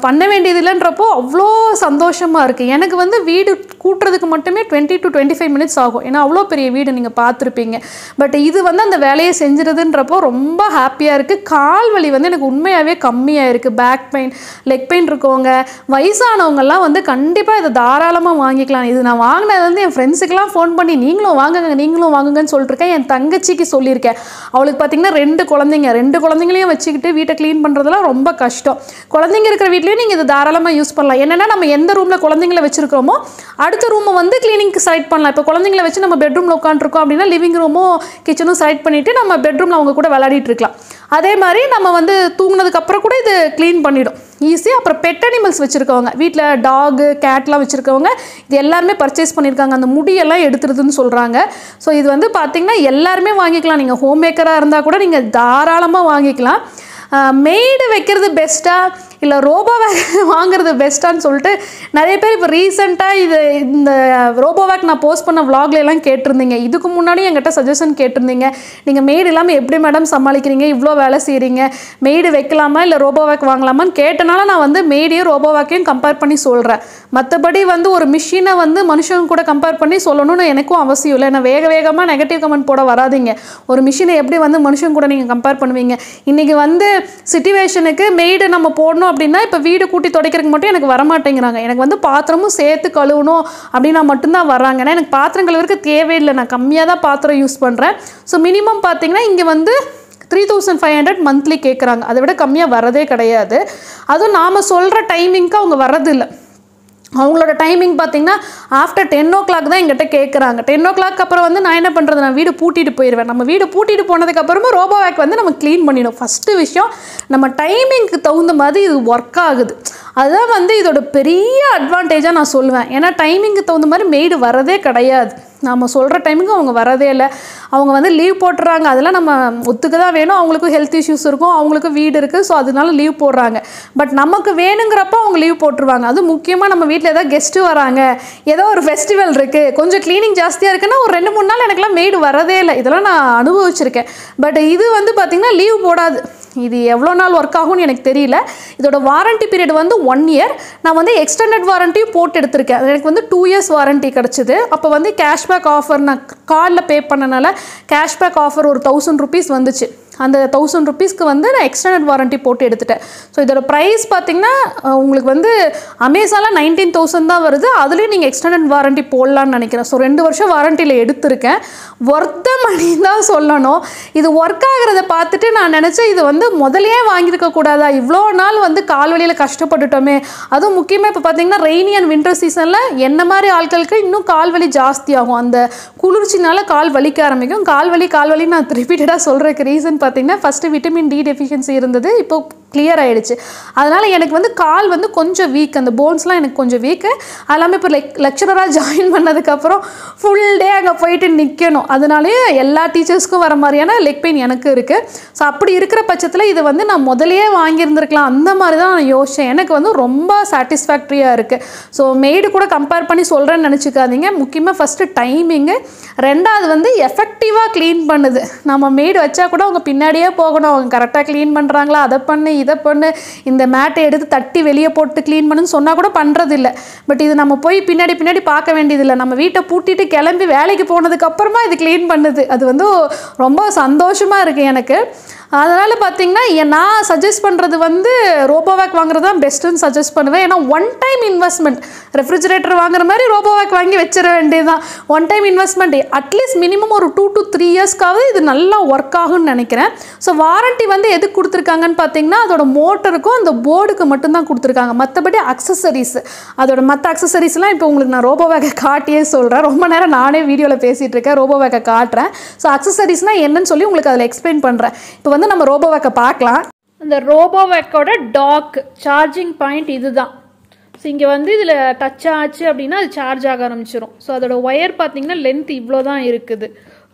பண்ண வேண்டியது இல்லைன்றப்போ அவ்வளோ சந்தோஷமாக இருக்குது. எனக்கு வந்து வீடு கூட்டுறதுக்கு மட்டுமே 20 to 25 மினிட்ஸ் ஆகும். ஏன்னா அவ்வளோ பெரிய வீடு நீங்கள் பார்த்துருப்பீங்க. பட் இது வந்து அந்த வேலையை செஞ்சுறதுன்றப்போ ரொம்ப ஹாப்பியாக இருக்குது. கால் வலி வந்து எனக்கு உண்மையாகவே கம்மியாக இருக்குது. பேக் பெயின், லெக் பெயின் இருக்கவங்க, வயசானவங்கெல்லாம் வந்து கண்டிப்பாக இதை தாராளமாக வாங்கிக்கலாம். இது நான் வாங்கினது வந்து என் ஃப்ரெண்ட்ஸுக்கெல்லாம் ஃபோன் பண்ணி பண்ணி நீங்களும் வாங்குங்கன்னு சொல்லிட்டுருக்கேன். என் தங்கச்சிக்கு சொல்லியிருக்கேன். அவளுக்கு பார்த்தீங்கன்னா 2 குழந்தைங்களையும் வச்சுக்கிட்டு வீட்டை க்ளீன் பண்ணுறதுலாம் ரொம்ப கஷ்டம். குழந்தைங்க இருக்கிற வீட்லேயும் நீங்கள் இது தாராளமாக யூஸ் பண்ணலாம். என்னென்னா நம்ம எந்த ரூமில் குழந்தைங்களை வச்சுருக்கிறோமோ அடுத்த ரூமை வந்து க்ளீனிங்க்கு செலக்ட் பண்ணலாம். இப்போ குழந்தைங்களை வச்சு நம்ம பெட்ரூமில் உட்காந்துருக்கோம் அப்படின்னா லிவிங் ரூமும் கிச்சனும் செலக்ட் பண்ணிவிட்டு நம்ம பெட்ரூமில் அவங்க கூட விளையாடிட்டு இருக்கலாம். அதே மாதிரி நம்ம வந்து தூங்கினதுக்கப்புறம் கூட இது க்ளீன் பண்ணிடும் ஈஸியாக. அப்புறம் பெட் அனிமல்ஸ் வச்சுருக்கவங்க, வீட்டில் டாகு கேட்லாம் வச்சுருக்கவங்க இது எல்லாருமே பர்ச்சேஸ் பண்ணியிருக்காங்க. அந்த முடியெல்லாம் எடுத்துருதுன்னு சொல்கிறாங்க. ஸோ இது வந்து பார்த்திங்கன்னா எல்லாருமே வாங்கிக்கலாம். நீங்கள் ஹோம் மேக்கராக இருந்தால் கூட நீங்கள் தாராளமாக வாங்கிக்கலாம். மெய்டு வைக்கிறது பெஸ்ட்டாக இல்லை ரோபோவேக் வாங்குறது பெஸ்ட்டான்னு சொல்லிட்டு நிறைய பேர் இப்போ ரீசெண்டாக இந்த ரோபோவேக் நான் போஸ்ட் பண்ண விலாக்லாம் கேட்டிருந்தீங்க. இதுக்கு முன்னாடி என்கிட்ட சஜஷன் கேட்டிருந்தீங்க. நீங்கள் மெய்டு இல்லாமல் எப்படி மேடம் சமாளிக்கிறீங்க, இவ்வளோ வேலை செய்கிறீங்க, மெய்டு வைக்கலாமா இல்லை ரோபோவேக் வாங்கலாமான்னு கேட்டனால நான் வந்து மெய்டையும் ரோபோவேக்கையும் கம்பேர் பண்ணி சொல்கிறேன். மற்றபடி வந்து ஒரு மிஷினை வந்து மனுஷங்க கூட கம்பேர் பண்ணி சொல்லணும்னு எனக்கும் அவசியம் இல்லை. நான் வேகமாக நெகட்டிவ் கமெண்ட் போட வராதிங்க. ஒரு மிஷினை எப்படி வந்து மனுஷங்க கூட நீங்கள் கம்பேர் பண்ணுவீங்க? இன்றைக்கி வந்து சிச்சுவேஷனுக்கு மெய்டு நம்ம போடணும் அப்படின்னா இப்போ வீடு கூட்டி துடைக்கிறதுக்கு மட்டும் எனக்கு வரமாட்டேங்கிறாங்க. எனக்கு வந்து பாத்திரமும் சேர்த்து கழுவணும் அப்படின்னா மட்டும்தான் வர்றாங்க. ஏன்னா எனக்கு பாத்திரம் கழுவுறதுக்கு தேவையில்லை, நான் கம்மியாக தான் பாத்திரம் யூஸ் பண்ணுறேன். ஸோ மினிமம் பார்த்தீங்கன்னா இங்கே வந்து 3500 மந்த்லி கேட்குறாங்க. அதை விட கம்மியாக வரதே கிடையாது. அதுவும் நாம் சொல்கிற டைமிங்க்கு அவங்க வர்றதில்லை. அவங்களோட டைமிங் பார்த்திங்கன்னா ஆஃப்டர் 10 o'clock தான் எங்கிட்ட கேட்குறாங்க. 10 o'clock அப்புறம் வந்து நான் என்ன பண்ணுறது, நான் வீடு பூட்டிட்டு போயிடுவேன். நம்ம வீடு பூட்டிட்டு போனதுக்கப்புறமா ரோபோவேக் வந்து நம்ம க்ளீன் பண்ணிடும். ஃபஸ்ட்டு விஷயம் நம்ம டைமிங்க்கு தகுந்த மாதிரி இது ஒர்க் ஆகுது. அதுதான் வந்து இதோட பெரிய அட்வான்டேஜாக நான் சொல்லுவேன். ஏன்னா டைமிங்க்கு தகுந்த மாதிரி மெய்டு வரதே கிடையாது. நம்ம சொல்கிற டைமுக்கு அவங்க வரதே இல்லை. அவங்க வந்து லீவ் போட்டுறாங்க. அதெல்லாம் நம்ம ஒத்துக்க தான் வேணும். அவங்களுக்கும் ஹெல்த் இஷ்யூஸ் இருக்கும், அவங்களுக்கும் வீடு இருக்குது. ஸோ அதனால லீவ் போடுறாங்க. பட் நமக்கு வேணுங்கிறப்ப அவங்க லீவ் போட்டுருவாங்க. அது முக்கியமாக நம்ம வீட்டில் ஏதாவது கெஸ்ட்டு வராங்க, ஏதோ ஒரு ஃபெஸ்டிவல் இருக்குது, கொஞ்சம் க்ளீனிங் ஜாஸ்தியாக இருக்குன்னா ஒரு 2-3 நாள் எனக்குலாம் மெய்டு வரதே இல்லை. இதெல்லாம் நான் அனுபவிச்சிருக்கேன். பட் இது வந்து பார்த்திங்கன்னா லீவ் போடாது. இது எவ்வளோ நாள் ஒர்க் ஆகும்னு எனக்கு தெரியல. இதோட வாரண்ட்டி பீரியட் வந்து 1 year. நான் வந்து எக்ஸ்டெண்டட் வாரண்ட்டியும் போட்டு எடுத்திருக்கேன். எனக்கு வந்து 2 years வாரண்ட்டி கிடச்சிது. அப்போ வந்து கேஷ்பேக் ஆஃபர் நான் கார்டில் பே பண்ணனால கேஷ்பேக் ஆஃபர் ஒரு 1000 rupees வந்துச்சு. அந்த 1000 rupeesக்கு வந்து நான் எக்ஸ்டெண்டட் வாரண்ட்டி போட்டு எடுத்துட்டேன். ஸோ இதோட ப்ரைஸ் பார்த்திங்கன்னா உங்களுக்கு வந்து அமேசானில் 19,000 தான் வருது. அதுலேயும் நீங்கள் எக்ஸ்டெண்டட் வாரண்ட்டி போடலான்னு நினைக்கிறேன். ஸோ 2 வருஷம் வாரண்ட்டியில் எடுத்திருக்கேன். ஒர்த்த மணி தான் சொல்லணும். இது ஒர்க் ஆகிறத பார்த்துட்டு நான் நினச்சேன் இது வந்து முதலையே வாங்கியிருக்கக்கூடாதா, இவ்வளோ நாள் வந்து கால்வழியில் கஷ்டப்பட்டுட்டோமே. அதுவும் முக்கியமாக இப்போ பார்த்திங்கன்னா ரெய்னி அண்ட் வின்டர் சீசனில் என்ன மாதிரி ஆட்களுக்கு இன்னும் கால்வலி ஜாஸ்தியாகும். அந்த குளிர்ச்சினால கால் வலிக்க ஆரம்பிக்கும். கால்வலி நான் ரிப்பீட்டடாக சொல்கிறதுக்கு ரீசன் பார்த்தீங்கன்னா ஃபஸ்ட்டு விட்டமின் டி டெஃபிஷியன்சி இருந்தது, இப்போ கிளியர் ஆகிடுச்சு. அதனால் எனக்கு வந்து கால் வந்து கொஞ்சம் வீக், அந்த போன்ஸ்லாம் எனக்கு கொஞ்சம் வீக்கு. அது இல்லாமல் இப்போ லெக்சரராக ஜாயின் பண்ணதுக்கப்புறம் ஃபுல் டே அங்கே போயிட்டு நிற்கணும். அதனாலேயே எல்லா டீச்சர்ஸ்க்கும் வர மாதிரியான லெக் பெயின் எனக்கு இருக்குது. ஸோ அப்படி இருக்கிற பட்சத்தில் இது வந்து நான் முதலையே வாங்கியிருந்துருக்கலாம் அந்த மாதிரி தான் நான் யோசித்தேன். எனக்கு வந்து ரொம்ப சாட்டிஸ்ஃபேக்ட்ரியாக இருக்குது. ஸோ மெய்டு கூட கம்பேர் பண்ணி சொல்கிறேன்னு நினச்சிக்காதீங்க. முக்கியமாக ஃபஸ்ட்டு டைமிங்கு, ரெண்டாவது வந்து எஃபெக்டிவாக க்ளீன் பண்ணுது. நம்ம மெய்டு வச்சா கூட அவங்க பின்னாடியே போகணும், அவங்க கரெக்டாக க்ளீன் பண்ணுறாங்களா, அதை பண்ணு இதை பண்ணு, இந்த மேட்டை எடுத்து தட்டி வெளியே போட்டு க்ளீன் பண்ணுன்னு சொன்னால் கூட பண்ணுறதில்ல. பட் இது நம்ம போய் பின்னாடி பார்க்க வேண்டியதில்லை. நம்ம வீட்டை பூட்டிட்டு கிளம்பி வேலைக்கு போனதுக்கப்புறமா இது க்ளீன் பண்ணுது. அது வந்து ரொம்ப சந்தோஷமாக இருக்குது எனக்கு. அதனால் பார்த்திங்கன்னா நான் சஜஸ்ட் பண்ணுறது வந்து ரோபோவேக் வாங்குறது தான் பெஸ்ட்டுன்னு சஜஸ்ட் பண்ணுவேன். ஏன்னா 1 time இன்வெஸ்ட்மெண்ட். ரெஃப்ரிஜரேட்டர் வாங்குற மாதிரி ரோபோவேக் வாங்கி வச்சிட வேண்டியதுதான். 1 time இன்வெஸ்ட்மெண்ட். அட்லீஸ்ட் மினிமம் ஒரு 2 to 3 yearsக்காவது இது நல்லா ஒர்க் ஆகும்னு நினைக்கிறேன். ஸோ வாரண்ட்டி வந்து எதுக்கு கொடுத்துருக்காங்கன்னு பார்த்தீங்கன்னா அதோட மோட்டருக்கும் அந்த போர்டுக்கு மட்டும்தான் கொடுத்துருக்காங்க. மற்றபடி அக்சசரிஸ், அதோட மற்ற அக்சசரிஸ்லாம் இப்போ உங்களுக்கு நான் ரோபோவேக்கை காட்டியே சொல்கிறேன். ரொம்ப நேரம் நானே வீடியோவில் பேசிகிட்டு இருக்கேன், ரோபோவேக்கை காட்டுறேன். ஸோ அக்சசரிஸ்னால் என்னன்னு சொல்லி உங்களுக்கு அதில் எக்ஸ்பிளைன் பண்ணுறேன். இப்போ வந்து நம்ம ரோபோவேக்கை பார்க்கலாம். இந்த ரோபோவேக்கோட டாக் சார்ஜிங் பாயிண்ட் இதுதான். ஸோ இங்கே வந்து இதில் டச் ஆச்சு அப்படின்னா அது சார்ஜ் ஆக ஆரம்பிச்சிடும். ஸோ அதோட ஒயர் பார்த்தீங்கன்னா லென்த் இவ்வளோ தான் இருக்குது.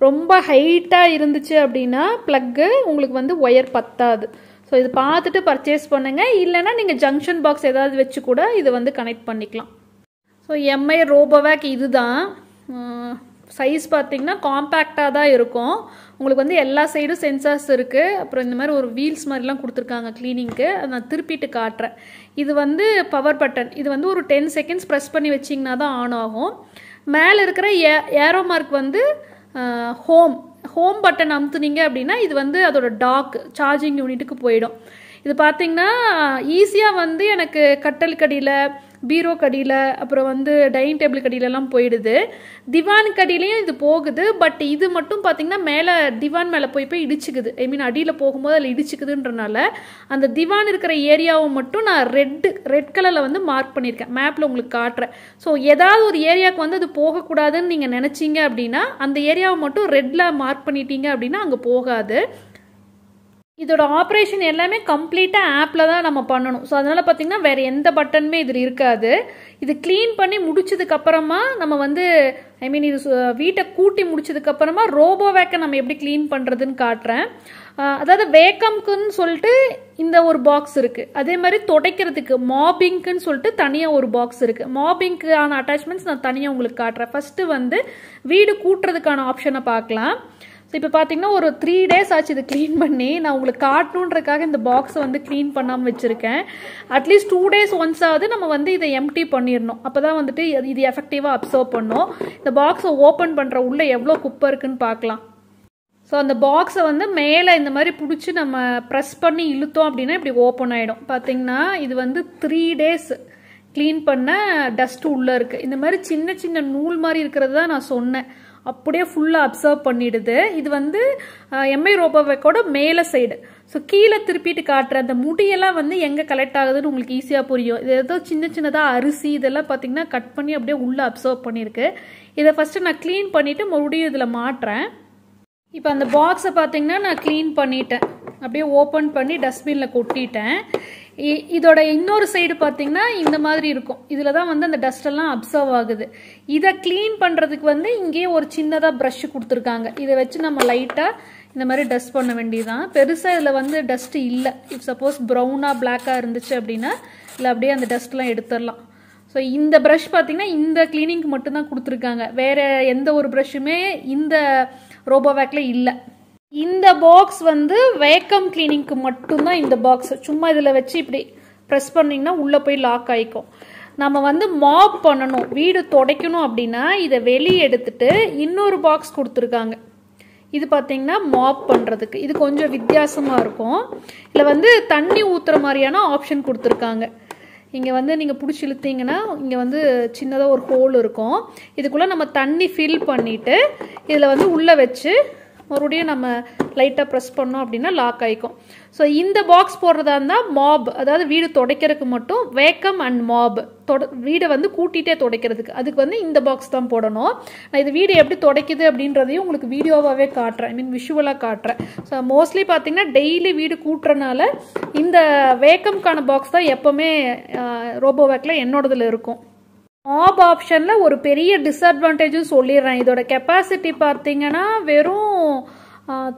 ரொம்ப ஹைட்டாக இருந்துச்சு அப்படின்னா ப்ளக்கு உங்களுக்கு வந்து ஒயர் பத்தாது. ஸோ இது பார்த்துட்டு பர்ச்சேஸ் பண்ணுங்கள். இல்லைன்னா நீங்கள் ஜங்ஷன் பாக்ஸ் ஏதாவது வச்சு கூட இதை வந்து கனெக்ட் பண்ணிக்கலாம். ஸோ எம்ஐ ரோபோவேக் இது தான். சைஸ் பார்த்திங்கன்னா காம்பேக்டாக தான் இருக்கும். உங்களுக்கு வந்து எல்லா சைடும் சென்சார்ஸ் இருக்குது. அப்புறம் இந்த மாதிரி ஒரு வீல்ஸ் மாதிரிலாம் கொடுத்துருக்காங்க க்ளீனிங்க்கு. அதை நான் திருப்பிட்டு காட்டுறேன். இது வந்து பவர் பட்டன். இது வந்து ஒரு 10 seconds ப்ரெஸ் பண்ணி வச்சிங்கன்னா தான் ஆன் ஆகும். மேலே இருக்கிற ஏரோ மார்க் வந்து ஹோம் பட்டன் அமுத்துனீங்க அப்படின்னா இது வந்து அதோட டாக் சார்ஜிங் யூனிட்டுக்கு போயிடும். இது பார்த்திங்கன்னா ஈஸியாக வந்து எனக்கு கட்டலுக்கடியில் பீரோ கடியில், அப்புறம் வந்து டைனிங் டேபிள் கடியிலலாம் போயிடுது. திவான் கடியிலையும் இது போகுது. பட் இது மட்டும் பார்த்திங்கன்னா மேலே திவான் மேலே போய் இடிச்சுக்குது. ஐ மீன் அடியில் போகும்போது அதில் இடிச்சுக்குதுன்றனால அந்த திவான் இருக்கிற ஏரியாவை மட்டும் நான் ரெட் கலரில் வந்து மார்க் பண்ணியிருக்கேன். மேப்பில் உங்களுக்கு காட்டுறேன். ஸோ ஏதாவது ஒரு ஏரியாவுக்கு வந்து அது போகக்கூடாதுன்னு நீங்கள் நினச்சிங்க அப்படின்னா அந்த ஏரியாவை மட்டும் ரெட்டில் மார்க் பண்ணிட்டீங்க அப்படின்னா அங்கே போகாது. இதோட ஆப்ரேஷன் எல்லாமே கம்ப்ளீட்டாக ஆப்பில் தான் நம்ம பண்ணணும். ஸோ அதனால் பார்த்திங்கன்னா வேறு எந்த பட்டனுமே இதில் இருக்காது. இது க்ளீன் பண்ணி முடிச்சதுக்கப்புறமா நம்ம வந்து ஐ மீன் இது வீட்டை கூட்டி முடிச்சதுக்கப்புறமா ரோபோ வேக்கை நம்ம எப்படி க்ளீன் பண்ணுறதுன்னு காட்டுறேன். அதாவது வேக்கம்க்குன்னு சொல்லிட்டு இந்த ஒரு பாக்ஸ் இருக்குது. அதே மாதிரி துடைக்கிறதுக்கு மாபிங்க்குன்னு சொல்லிட்டு தனியாக ஒரு பாக்ஸ் இருக்குது. மாபிங்க்கான அட்டாச்மெண்ட்ஸ் நான் தனியாக உங்களுக்கு காட்டுறேன். ஃபஸ்ட்டு வந்து வீடு கூட்டுறதுக்கான ஆப்ஷனை பார்க்கலாம். ஸோ இப்போ பார்த்தீங்கன்னா ஒரு 3 days ஆச்சு இது க்ளீன் பண்ணி. நான் உங்களுக்கு காட்டணுன்றதுக்காக இந்த பாக்ஸை வந்து க்ளீன் பண்ணாமல் வச்சுருக்கேன். அட்லீஸ்ட் 2 days ஒன்ஸ் ஆகுது நம்ம வந்து இதை எம்டி பண்ணிடணும். அப்போ தான் வந்துட்டு இது எஃபெக்டிவாக அப்சர்வ் பண்ணும். இந்த பாக்ஸை ஓப்பன் பண்ணுற உள்ளே எவ்வளோ குப்பை இருக்குன்னு பார்க்கலாம். ஸோ அந்த பாக்ஸை வந்து மேலே இந்த மாதிரி பிடிச்சி நம்ம ப்ரெஸ் பண்ணி இழுத்தோம் அப்படின்னா இப்படி ஓப்பன் ஆகிடும். பார்த்தீங்கன்னா இது வந்து 3 days க்ளீன் பண்ண டஸ்ட்டு உள்ளே இருக்குது. இந்த மாதிரி சின்ன சின்ன நூல் மாதிரி இருக்கிறது தான் நான் சொன்னேன். அப்படியே ஃபுல்லாக அப்சர்வ் பண்ணிடுது. இது வந்து எம்ஐ ரோபோ வேக்கோட மேலே சைடு. ஸோ கீழே திருப்பிட்டு காட்டுற அந்த முடியெல்லாம் வந்து எங்கே கலெக்ட் ஆகுதுன்னு உங்களுக்கு ஈஸியாக புரியும். இது ஏதோ சின்ன சின்னதாக அரிசி இதெல்லாம் பார்த்தீங்கன்னா கட் பண்ணி அப்படியே உள்ளே அப்சர்வ் பண்ணியிருக்கு. இதை ஃபஸ்ட்டு நான் க்ளீன் பண்ணிவிட்டு மறுபடியும் இதில் மாட்டுறேன். இப்போ அந்த பாக்ஸை பார்த்தீங்கன்னா நான் க்ளீன் பண்ணிட்டேன். அப்படியே ஓப்பன் பண்ணி டஸ்ட்பினில் கொட்டிட்டேன். இதோட இன்னொரு சைடு பார்த்தீங்கன்னா இந்த மாதிரி இருக்கும். இதில் தான் வந்து அந்த டஸ்டெல்லாம் அப்சர்வ் ஆகுது. இதை க்ளீன் பண்ணுறதுக்கு வந்து இங்கேயே ஒரு சின்னதாக ப்ரஷ்ஷு கொடுத்துருக்காங்க. இதை வச்சு நம்ம லைட்டாக இந்த மாதிரி டஸ்ட் பண்ண வேண்டியதுதான். பெருசாக இதில் வந்து டஸ்ட்டு இல்லை. இப் சப்போஸ் ப்ரௌனாக பிளாக்காக இருந்துச்சு அப்படின்னா இல்லை அப்படியே அந்த டஸ்ட்லாம் எடுத்துடலாம். ஸோ இந்த ப்ரஷ் பார்த்தீங்கன்னா இந்த கிளீனிங்க்கு மட்டும்தான் கொடுத்துருக்காங்க. வேறு எந்த ஒரு ப்ரஷ்ஷுமே இந்த ரோபோ வேக்கில் இல்லை. இந்த பாக்ஸ் வந்து வேக்கம் கிளீனிங்க்கு மட்டும்தான் இந்த பாக்ஸ். சும்மா இதில் வச்சு இப்படி ப்ரெஸ் பண்ணிங்கன்னா உள்ளே போய் லாக் ஆகிக்கும். நம்ம வந்து மாப் பண்ணணும், வீடு துடைக்கணும் அப்படின்னா இதை வெளியே எடுத்துட்டு இன்னொரு பாக்ஸ் கொடுத்துருக்காங்க. இது பார்த்தீங்கன்னா மாப் பண்ணுறதுக்கு. இது கொஞ்சம் வித்தியாசமாக இருக்கும். இதில் வந்து தண்ணி ஊற்றுற மாதிரியான ஆப்ஷன் கொடுத்துருக்காங்க. இங்கே வந்து நீங்கள் பிடிச்சி இழுத்தீங்கன்னா இங்கே வந்து சின்னதாக ஒரு ஹோல் இருக்கும். இதுக்குள்ளே நம்ம தண்ணி ஃபில் பண்ணிவிட்டு இதில் வந்து உள்ளே வச்சு மறுபடியும் நம்ம லைட்டாக ப்ரெஸ் பண்ணோம் அப்படின்னா லாக் ஆகிக்கும். ஸோ இந்த பாக்ஸ் போடுறதா இருந்தால் மாப், அதாவது வீடு துடைக்கிறதுக்கு மட்டும் வேக்கம் அண்ட் மாப், வீடை வந்து கூட்டிகிட்டே துடைக்கிறதுக்கு, அதுக்கு வந்து இந்த பாக்ஸ் தான் போடணும். நான் இது வீடு எப்படி துடைக்குது அப்படின்றதையும் உங்களுக்கு வீடியோவாகவே காட்டுறேன். ஐ மீன் விஷுவலாக காட்டுறேன். ஸோ மோஸ்ட்லி பார்த்தீங்கன்னா டெய்லி வீடு கூட்டுறனால இந்த வேக்கம்கான பாக்ஸ் தான் எப்போவுமே ரோபோ வேக்கில் என்னோடதில் இருக்கும். மாப் ஆப்ஷனில் ஒரு பெரிய டிஸ்அட்வான்டேஜும் சொல்லிடுறேன். இதோட கெப்பாசிட்டி பார்த்தீங்கன்னா வெறும்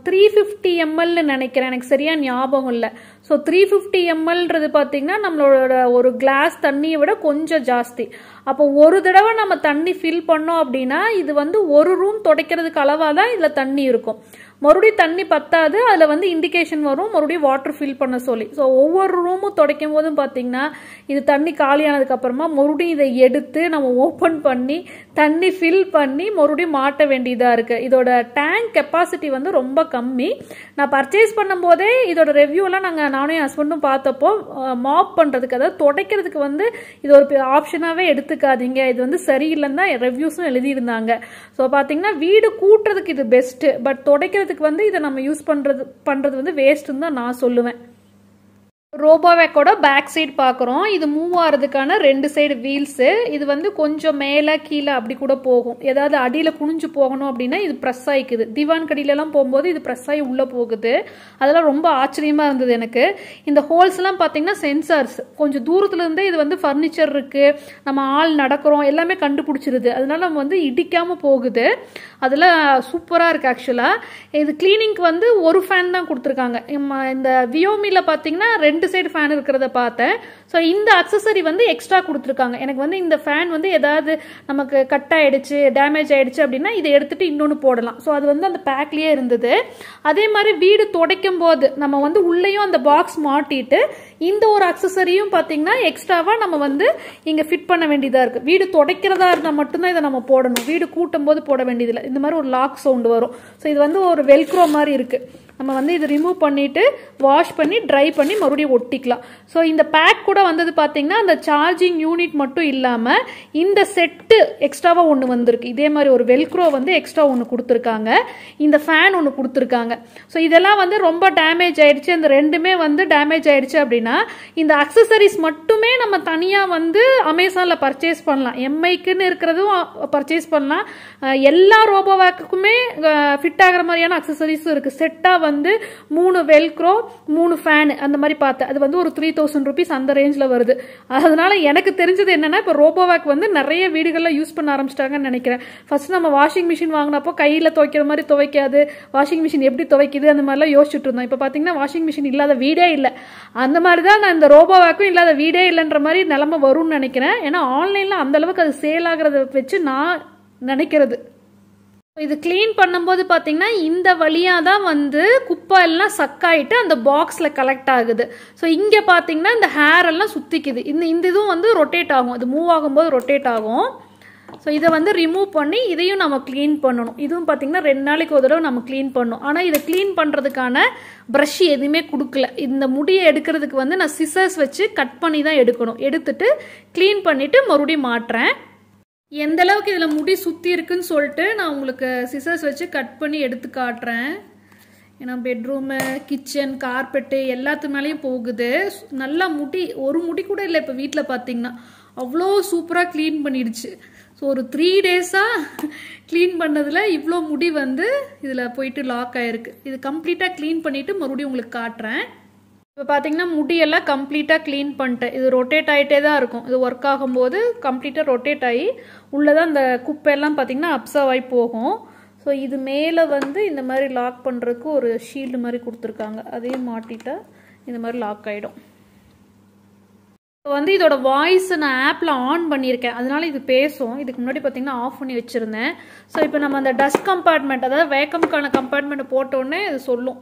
350 ml நினைக்கிறேன், எனக்கு சரியாக ஞாபகம் இல்லை. ஸோ 350 mlன்றது பார்த்தீங்கன்னா நம்மளோட ஒரு கிளாஸ் தண்ணியை விட கொஞ்சம் ஜாஸ்தி. அப்போ ஒரு தடவை நம்ம தண்ணி ஃபில் பண்ணோம் அப்படின்னா இது வந்து ஒரு ரூம் துடைக்கிறதுக்கு அளவாக தான் இதில் தண்ணி இருக்கும். மறுபடியும் தண்ணி பத்தாது, அதில் வந்து இண்டிகேஷன் வரும் மறுபடியும் வாட்டர் ஃபில் பண்ண சொல்லி. ஸோ ஒவ்வொரு ரூமும் துடைக்கும் போதும் பார்த்தீங்கன்னா இது தண்ணி காலியானதுக்கப்புறமா மறுபடியும் இதை எடுத்து நம்ம ஓப்பன் பண்ணி தண்ணி ஃபில் பண்ணி மறுபடியும் மாட்ட வேண்டியதாக இருக்குது. இதோட டேங்க் கெப்பாசிட்டி வந்து ரொம்ப கம்மி. நான் பர்ச்சேஸ் பண்ணும்போதே இதோட ரிவ்யூலாம் நானும் என் ஹஸ்பண்டும் பார்த்தப்போ மாப் பண்ணுறதுக்கு, அதாவது துடைக்கிறதுக்கு வந்து இது ஒரு ஆப்ஷனாகவே எடுத்துக்காதீங்க, இது வந்து சரியில்லைன்னு தான் ரிவ்யூஸும் எழுதியிருந்தாங்க. ஸோ பார்த்தீங்கன்னா வீடு கூட்டுறதுக்கு இது பெஸ்ட்டு, பட் துடைக்கிறதுக்கு வந்து இதை நம்ம யூஸ் பண்றது வந்து வேஸ்ட்னு தான் நான் சொல்லுவேன். ரோபோ வேக்கோட பேக் சைடு பார்க்குறோம். இது மூவ் ஆகிறதுக்கான 2 சைடு வீல்ஸு. இது வந்து கொஞ்சம் மேலே கீழே அப்படி கூட போகும். ஏதாவது அடியில் குனிஞ்சு போகணும் அப்படின்னா இது ப்ரெஸ் ஆகிக்குது. திவான் கடியிலலாம் போகும்போது இது ப்ரெஸ் ஆகி உள்ளே போகுது. அதெல்லாம் ரொம்ப ஆச்சரியமாக இருந்தது எனக்கு. இந்த ஹோல்ஸ்லாம் பார்த்தீங்கன்னா சென்சார்ஸ். கொஞ்சம் தூரத்துலேருந்தே இது வந்து ஃபர்னிச்சர் இருக்குது, நம்ம ஆள் நடக்கிறோம் எல்லாமே கண்டுபிடிச்சிருது. அதனால நம்ம வந்து இடிக்காமல் போகுது. அதெல்லாம் சூப்பராக இருக்குது. ஆக்சுவலாக இது கிளீனிங்க்கு வந்து ஒரு ஃபேன் தான் கொடுத்துருக்காங்க. இந்த வியோமியில் பார்த்தீங்கன்னா 2 சைடு ஃபேன் இருக்கிறத பார்த்தேன். ஸோ இந்த அக்சசரி வந்து எக்ஸ்ட்ரா கொடுத்துருக்காங்க. எனக்கு வந்து இந்த ஃபேன் வந்து ஏதாவது நமக்கு கட் ஆகிடுச்சு, டேமேஜ் ஆகிடுச்சு அப்படின்னா இதை எடுத்துகிட்டு இன்னொன்று போடலாம். ஸோ அது வந்து அந்த பேக்லேயே இருந்தது. அதே மாதிரி வீடு துடைக்கும் போது நம்ம வந்து உள்ளேயும் அந்த பாக்ஸ் மாட்டிட்டு இந்த ஒரு அக்சசரியும் பார்த்தீங்கன்னா எக்ஸ்ட்ராவாக நம்ம வந்து இங்கே ஃபிட் பண்ண வேண்டியதாக இருக்குது. வீடு துடைக்கிறதா இருந்தால் மட்டும்தான் இதை நம்ம போடணும், வீடு கூட்டும் போது போட வேண்டியதில்லை. இந்த மாதிரி ஒரு லாக் சவுண்டு வரும். ஸோ இது வந்து ஒரு வெல்க்ரோ மாதிரி இருக்குது. நம்ம வந்து இது ரிமூவ் பண்ணிவிட்டு வாஷ் பண்ணி ட்ரை பண்ணி மறுபடியும் ஒட்டிக்கலாம். ஸோ இந்த பேக் கூட வந்தது பார்த்தீங்கன்னா அந்த சார்ஜிங் யூனிட் மட்டும் இல்லாமல் இந்த செட்டு எக்ஸ்ட்ராவாக ஒன்று வந்திருக்கு. இதே மாதிரி ஒரு வெல்க்ரோ வந்து எக்ஸ்ட்ரா ஒன்று கொடுத்துருக்காங்க. இந்த ஃபேன் ஒன்று கொடுத்துருக்காங்க. ஸோ இதெல்லாம் வந்து ரொம்ப டேமேஜ் ஆகிடுச்சு. அந்த ரெண்டுமே வந்து டேமேஜ் ஆகிடுச்சு அப்படின்னா இந்த அக்சசரிஸ் மட்டுமே நம்ம தனியாக வந்து அமேசானில் பர்ச்சேஸ் பண்ணலாம். எம்ஐக்குன்னு இருக்கிறதும் பர்ச்சேஸ் பண்ணலாம். எல்லா ரோபோவேக்குமே ஃபிட் ஆகிற மாதிரியான அக்சசரிஸும் இருக்குது. செட்டாக வந்து 3 வெல்க்ரோ 3 ஃபேனு அந்த மாதிரி பார்த்தேன். அது வந்து ஒரு 3000 rupees அந்த ரேஞ்சில் வருது. அதனால எனக்கு தெரிஞ்சது என்னன்னா, இப்போ ரோபோவேக் வந்து நிறைய வீடுகளில் யூஸ் பண்ண ஆரம்பிச்சிட்டாங்கன்னு நினைக்கிறேன். ஃபர்ஸ்ட் நம்ம வாஷிங் மிஷின் வாங்கினப்போ கையில் துவைக்கிற மாதிரி துவைக்காது, வாஷிங் மிஷின் எப்படி துவைக்குது அந்த மாதிரிலாம் யோசிச்சுட்டு இருந்தோம். இப்போ பார்த்தீங்கன்னா வாஷிங் மிஷின் இல்லாத வீடே இல்லை. அந்த மாதிரி தான் நான் இந்த ரோபோவேக்கும் இல்லாத வீடே இல்லைன்ற மாதிரி நிலைமை வரும்னு நினைக்கிறேன். ஏன்னா ஆன்லைனில் அந்த அளவுக்கு அது சேல் ஆகிறத வச்சு நான் நினைக்கிறது. இது க்ளீன் பண்ணும்போது பார்த்தீங்கன்னா இந்த வழியாக தான் வந்து குப்பை எல்லாம் சக்காயிட்டு அந்த பாக்ஸில் கலெக்ட் ஆகுது. ஸோ இங்கே பார்த்தீங்கன்னா இந்த ஹேர் எல்லாம் சுற்றிக்குது. இந்த இதுவும் வந்து ரொட்டேட் ஆகும். அது மூவ் ஆகும்போது ரொட்டேட் ஆகும். ஸோ இதை வந்து ரிமூவ் பண்ணி இதையும் நம்ம க்ளீன் பண்ணணும். இதுவும் பார்த்தீங்கன்னா 2 நாளைக்கு ஒரு தடவை நம்ம க்ளீன் பண்ணணும். ஆனால் இதை க்ளீன் பண்ணுறதுக்கான ப்ரஷ் எதுவுமே கொடுக்கல. இந்த முடியை எடுக்கிறதுக்கு வந்து நான் சிசர்ஸ் வச்சு கட் பண்ணி தான் எடுக்கணும். எடுத்துட்டு க்ளீன் பண்ணிவிட்டு மறுபடியும் மாட்டுறேன். எந்த அளவுக்கு இதில் முடி சுற்றி இருக்குன்னு சொல்லிட்டு நான் உங்களுக்கு சிசர்ஸ் வச்சு கட் பண்ணி எடுத்து காட்டுறேன். ஏன்னா பெட்ரூமு, கிச்சன், கார்பெட்டு எல்லாத்து மேலேயும் போகுது. நல்லா முடி, ஒரு முடி கூட இல்லை இப்போ வீட்டில் பார்த்தீங்கன்னா. அவ்வளோ சூப்பராக க்ளீன் பண்ணிடுச்சு. ஸோ ஒரு 3 டேஸாக க்ளீன் பண்ணதில் இவ்வளோ முடி வந்து இதில் போயிட்டு லாக் ஆகிருக்கு. இது கம்ப்ளீட்டாக க்ளீன் பண்ணிவிட்டு மறுபடியும் உங்களுக்கு காட்டுறேன். இப்போ பார்த்தீங்கன்னா முடியெல்லாம் கம்ப்ளீட்டாக க்ளீன் பண்ணிட்டேன். இது ரொட்டேட் ஆகிட்டே தான் இருக்கும். இது ஒர்க் ஆகும்போது கம்ப்ளீட்டாக ரொட்டேட் ஆகி உள்ளே தான் இந்த குப்பையெல்லாம் பார்த்தீங்கன்னா அப்சர்வ் ஆகி போகும். ஸோ இது மேலே வந்து இந்த மாதிரி லாக் பண்ணுறதுக்கு ஒரு ஷீல்டு மாதிரி கொடுத்துருக்காங்க. அதையும் மாட்டிட்டா இந்த மாதிரி லாக் ஆகிடும். வந்து இதோட வாய்ஸ் நான் ஆப்பில் ஆன் பண்ணியிருக்கேன். அதனால இது பேசும். இதுக்கு முன்னாடி பார்த்தீங்கன்னா ஆஃப் பண்ணி வச்சுருந்தேன். ஸோ இப்போ நம்ம அந்த டஸ்ட் கம்பார்ட்மெண்ட், அதாவது வேக்கம்க்கான கம்பார்ட்மெண்ட்டை போட்டோடனே இது சொல்லும்,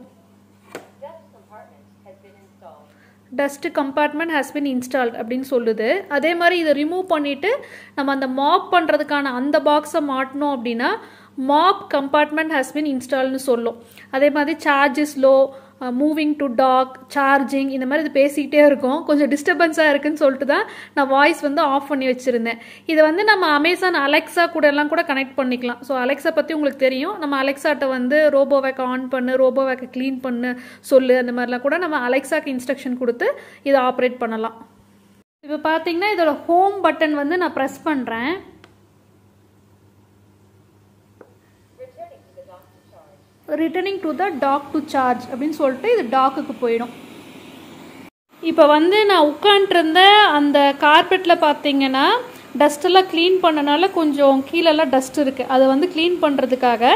dust compartment has bin installed அப்படின்னு சொல்லுது. அதே மாதிரி இதை ரிமூவ் பண்ணிவிட்டு நம்ம அந்த மாப் பண்ணுறதுக்கான அந்த பாக்ஸை மாட்டினோம் அப்படின்னா மாப் கம்பார்ட்மெண்ட் ஹேஸ் பின் இன்ஸ்டால்னு சொல்லும். அதே மாதிரி charges low, moving to dock, charging, இந்த மாதிரி இது பேசிக்கிட்டே இருக்கும். கொஞ்சம் டிஸ்டர்பன்ஸாக இருக்குன்னு சொல்லிட்டு தான் நான் வாய்ஸ் வந்து ஆஃப் பண்ணி வச்சுருந்தேன். இதை வந்து நம்ம அமேசான் அலெக்ஸா கூட எல்லாம் கூட கனெக்ட் பண்ணிக்கலாம். ஸோ அலெக்ஸா பற்றி உங்களுக்கு தெரியும். நம்ம அலெக்ஸாட்ட வந்து ரோபோவேக் ஆன் பண்ணு, ரோபோவேக்கை க்ளீன் பண்ணு சொல்லு, அந்த மாதிரிலாம் கூட நம்ம அலெக்ஸாக்கு இன்ஸ்ட்ரக்ஷன் கொடுத்து இதை ஆப்ரேட் பண்ணலாம். இப்போ பார்த்தீங்கன்னா இதோட ஹோம் பட்டன் வந்து நான் ப்ரெஸ் பண்ணுறேன். Returning to the dock to charge அப்படின்னு சொல்லிட்டு இது டாக்குக்கு போயிடும். இப்போ வந்து நான் உட்காண்ட்ருந்த அந்த கார்பெட்டில் பார்த்தீங்கன்னா டஸ்ட்டெல்லாம் க்ளீன் பண்ணனால கொஞ்சம் கீழெல்லாம் டஸ்ட் இருக்குது. அதை வந்து க்ளீன் பண்ணுறதுக்காக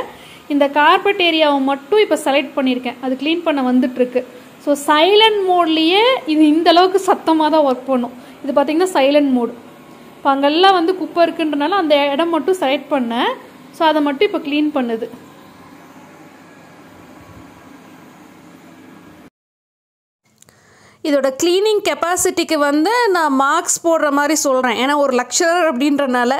இந்த கார்பெட் ஏரியாவை மட்டும் இப்போ செலக்ட் பண்ணியிருக்கேன். அது க்ளீன் பண்ண வந்துட்டுருக்கு. ஸோ சைலண்ட் மோட்லேயே இது இந்த அளவுக்கு சத்தமாக தான் ஒர்க் பண்ணும். இது பார்த்திங்கன்னா சைலண்ட் மோட். இப்போ அங்கெல்லாம் வந்து குப்பை இருக்குன்றனால அந்த இடம் மட்டும் செலக்ட் பண்ணேன். ஸோ அதை மட்டும் இப்போ க்ளீன் பண்ணுது. இதோட க்ளீனிங் கெப்பாசிட்டிக்கு வந்து நான் மார்க்ஸ் போடுற மாதிரி சொல்கிறேன். ஏன்னா ஒரு லெக்சரர் அப்படின்றனால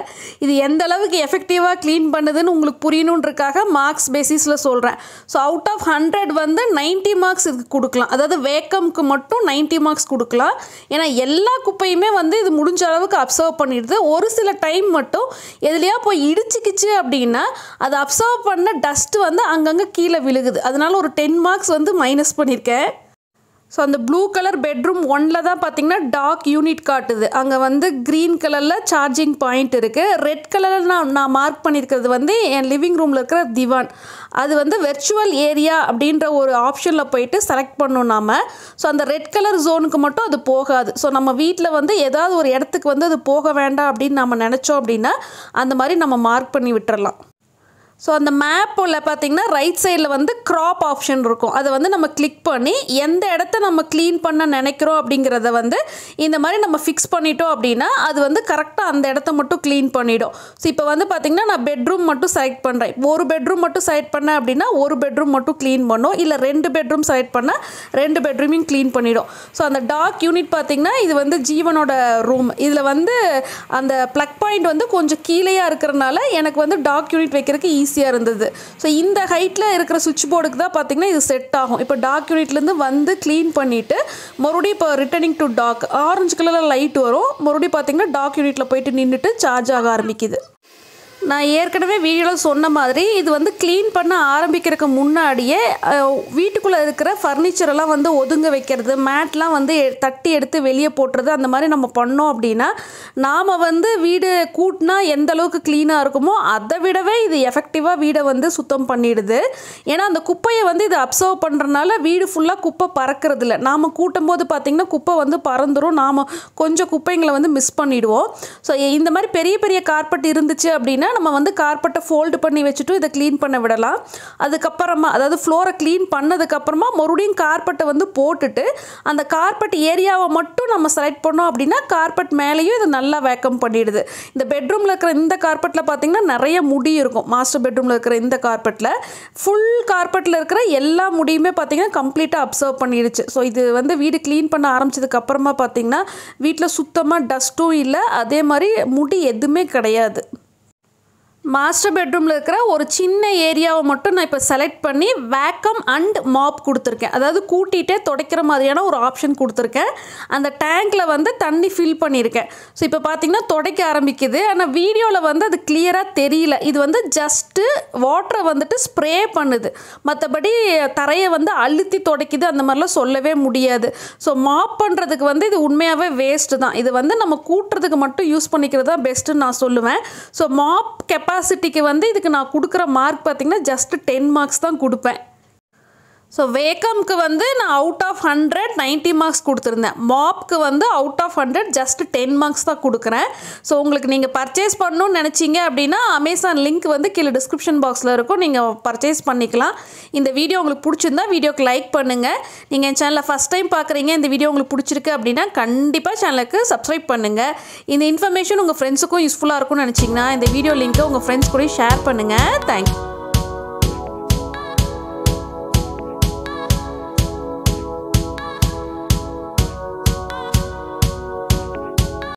இது எந்த அளவுக்கு எஃபெக்டிவாக க்ளீன் பண்ணுதுன்னு உங்களுக்கு புரியணுன்றக்காக மார்க்ஸ் பேசிஸில் சொல்கிறேன். ஸோ அவுட் ஆஃப் 100 வந்து 90 மார்க்ஸ் இதுக்கு கொடுக்கலாம். அதாவது வேக்கம்க்கு மட்டும் 90 மார்க்ஸ் கொடுக்கலாம். ஏன்னா எல்லா குப்பையுமே வந்து இது முடிஞ்ச அளவுக்கு அப்சர்வ் பண்ணிடுது. ஒரு சில டைம் மட்டும் எதுலையா போய் இடிச்சிக்கிச்சு அப்படின்னா அது அப்சர்வ் பண்ண டஸ்ட்டு வந்து அங்கங்கே கீழே விழுகுது. அதனால ஒரு 10 மார்க்ஸ் வந்து மைனஸ் பண்ணியிருக்கேன். ஸோ அந்த ப்ளூ கலர் பெட்ரூம் 1ல் தான் பார்த்தீங்கன்னா டாக் யூனிட் காட்டுது. அங்கே வந்து க்ரீன் கலரில் சார்ஜிங் பாயிண்ட் இருக்குது. ரெட் கலரில் நான் மார்க் பண்ணியிருக்கிறது வந்து என் லிவிங் ரூமில் இருக்கிற திவான். அது வந்து வெர்ச்சுவல் ஏரியா அப்படின்ற ஒரு ஆப்ஷனில் போயிட்டு செலக்ட் பண்ணோம் நாம. ஸோ அந்த ரெட் கலர் ஜோனுக்கு மட்டும் அது போகாது. ஸோ நம்ம வீட்டில் வந்து ஏதாவது ஒரு இடத்துக்கு வந்து அது போக வேண்டாம் அப்படின்னு நம்ம நினச்சோம் அப்படின்னா அந்த மாதிரி நம்ம மார்க் பண்ணி விட்டுறலாம். ஸோ அந்த மேப்பில் பார்த்திங்கன்னா ரைட் சைடில் வந்து க்ராப் ஆப்ஷன் இருக்கும். அதை வந்து நம்ம கிளிக் பண்ணி எந்த இடத்த நம்ம க்ளீன் பண்ண நினைக்கிறோம் அப்படிங்கிறத வந்து இந்த மாதிரி நம்ம ஃபிக்ஸ் பண்ணிட்டோம் அப்படின்னா அது வந்து கரெக்டாக அந்த இடத்த மட்டும் க்ளீன் பண்ணிடும். ஸோ இப்போ வந்து பார்த்திங்கன்னா நான் பெட்ரூம் மட்டும் செலக்ட் பண்ணுறேன். ஒரு பெட்ரூம் மட்டும் செலக்ட் பண்ணேன் அப்படின்னா ஒரு பெட்ரூம் மட்டும் க்ளீன் பண்ணும். இல்லை 2 பெட்ரூம் செலக்ட் பண்ணால் 2 பெட்ரூமையும் க்ளீன் பண்ணிடும். ஸோ அந்த டாக் யூனிட் பார்த்திங்கன்னா இது வந்து ஜீவனோட ரூம். இதில் வந்து அந்த ப்ளக் பாயிண்ட் வந்து கொஞ்சம் கீழேயாக இருக்கிறனால எனக்கு வந்து டாக் யூனிட் வைக்கிறதுக்கு ஈஸியாக இருந்தது. ஸோ இந்த ஹைட்டில் இருக்கிற சுவிட்ச் போர்டுக்கு தான் பார்த்திங்கன்னா இது செட் ஆகும். இப்போ டார்க் யூனிட்லேருந்து வந்து க்ளீன் பண்ணிவிட்டு மறுபடியும் இப்போ ரிட்டர்னிங் டு டார்க் ஆரஞ்சு கலரில் லைட் வரும். மறுபடியும் பார்த்திங்கன்னா டார்க் யூனிட்டில் போயிட்டு நின்றுட்டு சார்ஜ் ஆக ஆரம்பிக்குது. நான் ஏற்கனவே வீடியோவில் சொன்ன மாதிரி இது வந்து க்ளீன் பண்ண ஆரம்பிக்கிறதுக்கு முன்னாடியே வீட்டுக்குள்ளே இருக்கிற ஃபர்னிச்சரெல்லாம் வந்து ஒதுங்க வைக்கிறது, மேட்லாம் வந்து தட்டி எடுத்து வெளியே போட்டுறது, அந்த மாதிரி நம்ம பண்ணோம் அப்படின்னா நாம் வந்து வீடு கூட்டினா எந்த அளவுக்கு க்ளீனாக இருக்குமோ அதை விடவே இது எஃபெக்டிவாக வீடை வந்து சுத்தம் பண்ணிடுது. ஏன்னா அந்த குப்பையை வந்து இது அப்சர்வ் பண்ணுறதுனால வீடு ஃபுல்லாக குப்பை பறக்கிறது இல்லை. நாம் கூட்டும் போது பார்த்திங்கன்னா குப்பை வந்து பறந்துடும், நாம் கொஞ்சம் குப்பைங்களை வந்து மிஸ் பண்ணிவிடுவோம். ஸோ இந்த மாதிரி பெரிய பெரிய கார்பெட் இருந்துச்சு அப்படின்னா நம்ம வந்து கார்பெட்டை ஃபோல்டு பண்ணி வச்சுட்டு இதை க்ளீன் பண்ண விடலாம். அதுக்கப்புறமா அதாவது ஃப்ளோரை க்ளீன் பண்ணதுக்கப்புறமா மறுபடியும் கார்பெட்டை வந்து போட்டுட்டு அந்த கார்பெட் ஏரியாவை மட்டும் நம்ம செலக்ட் பண்ணோம் அப்படின்னா கார்பெட் மேலேயும் இது நல்லா வேக்கம் பண்ணிடுது. இந்த பெட்ரூமில் இருக்கிற இந்த கார்பெட்டில் பார்த்திங்கன்னா நிறைய முடி இருக்கும். மாஸ்டர் பெட்ரூமில் இருக்கிற இந்த கார்பெட்டில் ஃபுல் கார்பெட்டில் இருக்கிற எல்லா முடியுமே பார்த்திங்கன்னா கம்ப்ளீட்டாக அப்சர்வ் பண்ணிடுச்சு. ஸோ இது வந்து வீடு க்ளீன் பண்ண ஆரம்பிச்சதுக்கப்புறமா பார்த்திங்கன்னா வீட்டில் சுத்தமாக டஸ்ட்டும் இல்லை, அதே மாதிரி முடி எதுவுமே கிடையாது. மாஸ்டர் பெட்ரூமில் இருக்கிற ஒரு சின்ன ஏரியாவை மட்டும் நான் இப்போ செலக்ட் பண்ணி வேக்கம் அண்ட் மாப் கொடுத்துருக்கேன். அதாவது கூட்டிகிட்டே துடைக்கிற மாதிரியான ஒரு ஆப்ஷன் கொடுத்துருக்கேன். அந்த டேங்க்கில் வந்து தண்ணி ஃபில் பண்ணியிருக்கேன். ஸோ இப்போ பார்த்திங்கன்னா துடைக்க ஆரம்பிக்குது. ஆனால் வீடியோவில் வந்து அது கிளியராக தெரியல. இது வந்து ஜஸ்ட்டு வாட்டரை வந்துட்டு ஸ்ப்ரே பண்ணுது, மற்றபடி தரையை வந்து அழுத்தி துடைக்குது அந்த மாதிரிலாம் சொல்லவே முடியாது. ஸோ மாப் பண்ணுறதுக்கு வந்து இது உண்மையாகவே வேஸ்ட்டு தான். இது வந்து நம்ம கூட்டுறதுக்கு மட்டும் யூஸ் பண்ணிக்கிறது தான் பெஸ்ட்டுன்னு நான் சொல்லுவேன். ஸோ மாப் கெப்பாசிட்டிக்கு வந்து இதுக்கு நான் கொடுக்குற மார்க் பார்த்திங்கன்னா ஜஸ்ட் 10 மார்க்ஸ் தான் கொடுப்பேன். ஸோ வேக்கம்க்கு வந்து நான் அவுட் ஆஃப் 100 90 மார்க்ஸ் கொடுத்துருந்தேன். மாப்க்கு வந்து அவுட் ஆஃப் 100 ஜஸ்ட் 10 மார்க்ஸ் தான் கொடுக்குறேன். ஸோ உங்களுக்கு நீங்கள் பர்ச்சேஸ் பண்ணணும்னு நினச்சிங்க அப்படின்னா அமேசான் லிங்க் வந்து கீழே டிஸ்கிரிப்ஷன் பாக்ஸில் இருக்கும், நீங்கள் பர்ச்சேஸ் பண்ணிக்கலாம். இந்த வீடியோ உங்களுக்கு பிடிச்சிருந்தா வீடியோக்கு லைக் பண்ணுங்கள். நீங்கள் என் சேனலை ஃபஸ்ட் டைம் பார்க்குறீங்க, இந்த வீடியோ உங்களுக்கு பிடிச்சிருக்கு அப்படின்னா கண்டிப்பாக சேனலுக்கு சப்ஸ்கிரைப் பண்ணுங்கள். இந்த இன்ஃபர்மேஷன் உங்கள் ஃப்ரெண்ட்ஸுக்கும் யூஸ்ஃபுல்லாக இருக்கும்னு நினச்சிங்கன்னா இந்த வீடியோ லிங்க்கை உங்கள் ஃப்ரெண்ட்ஸ் கூட ஷேர் பண்ணுங்கள். தேங்க்யூ.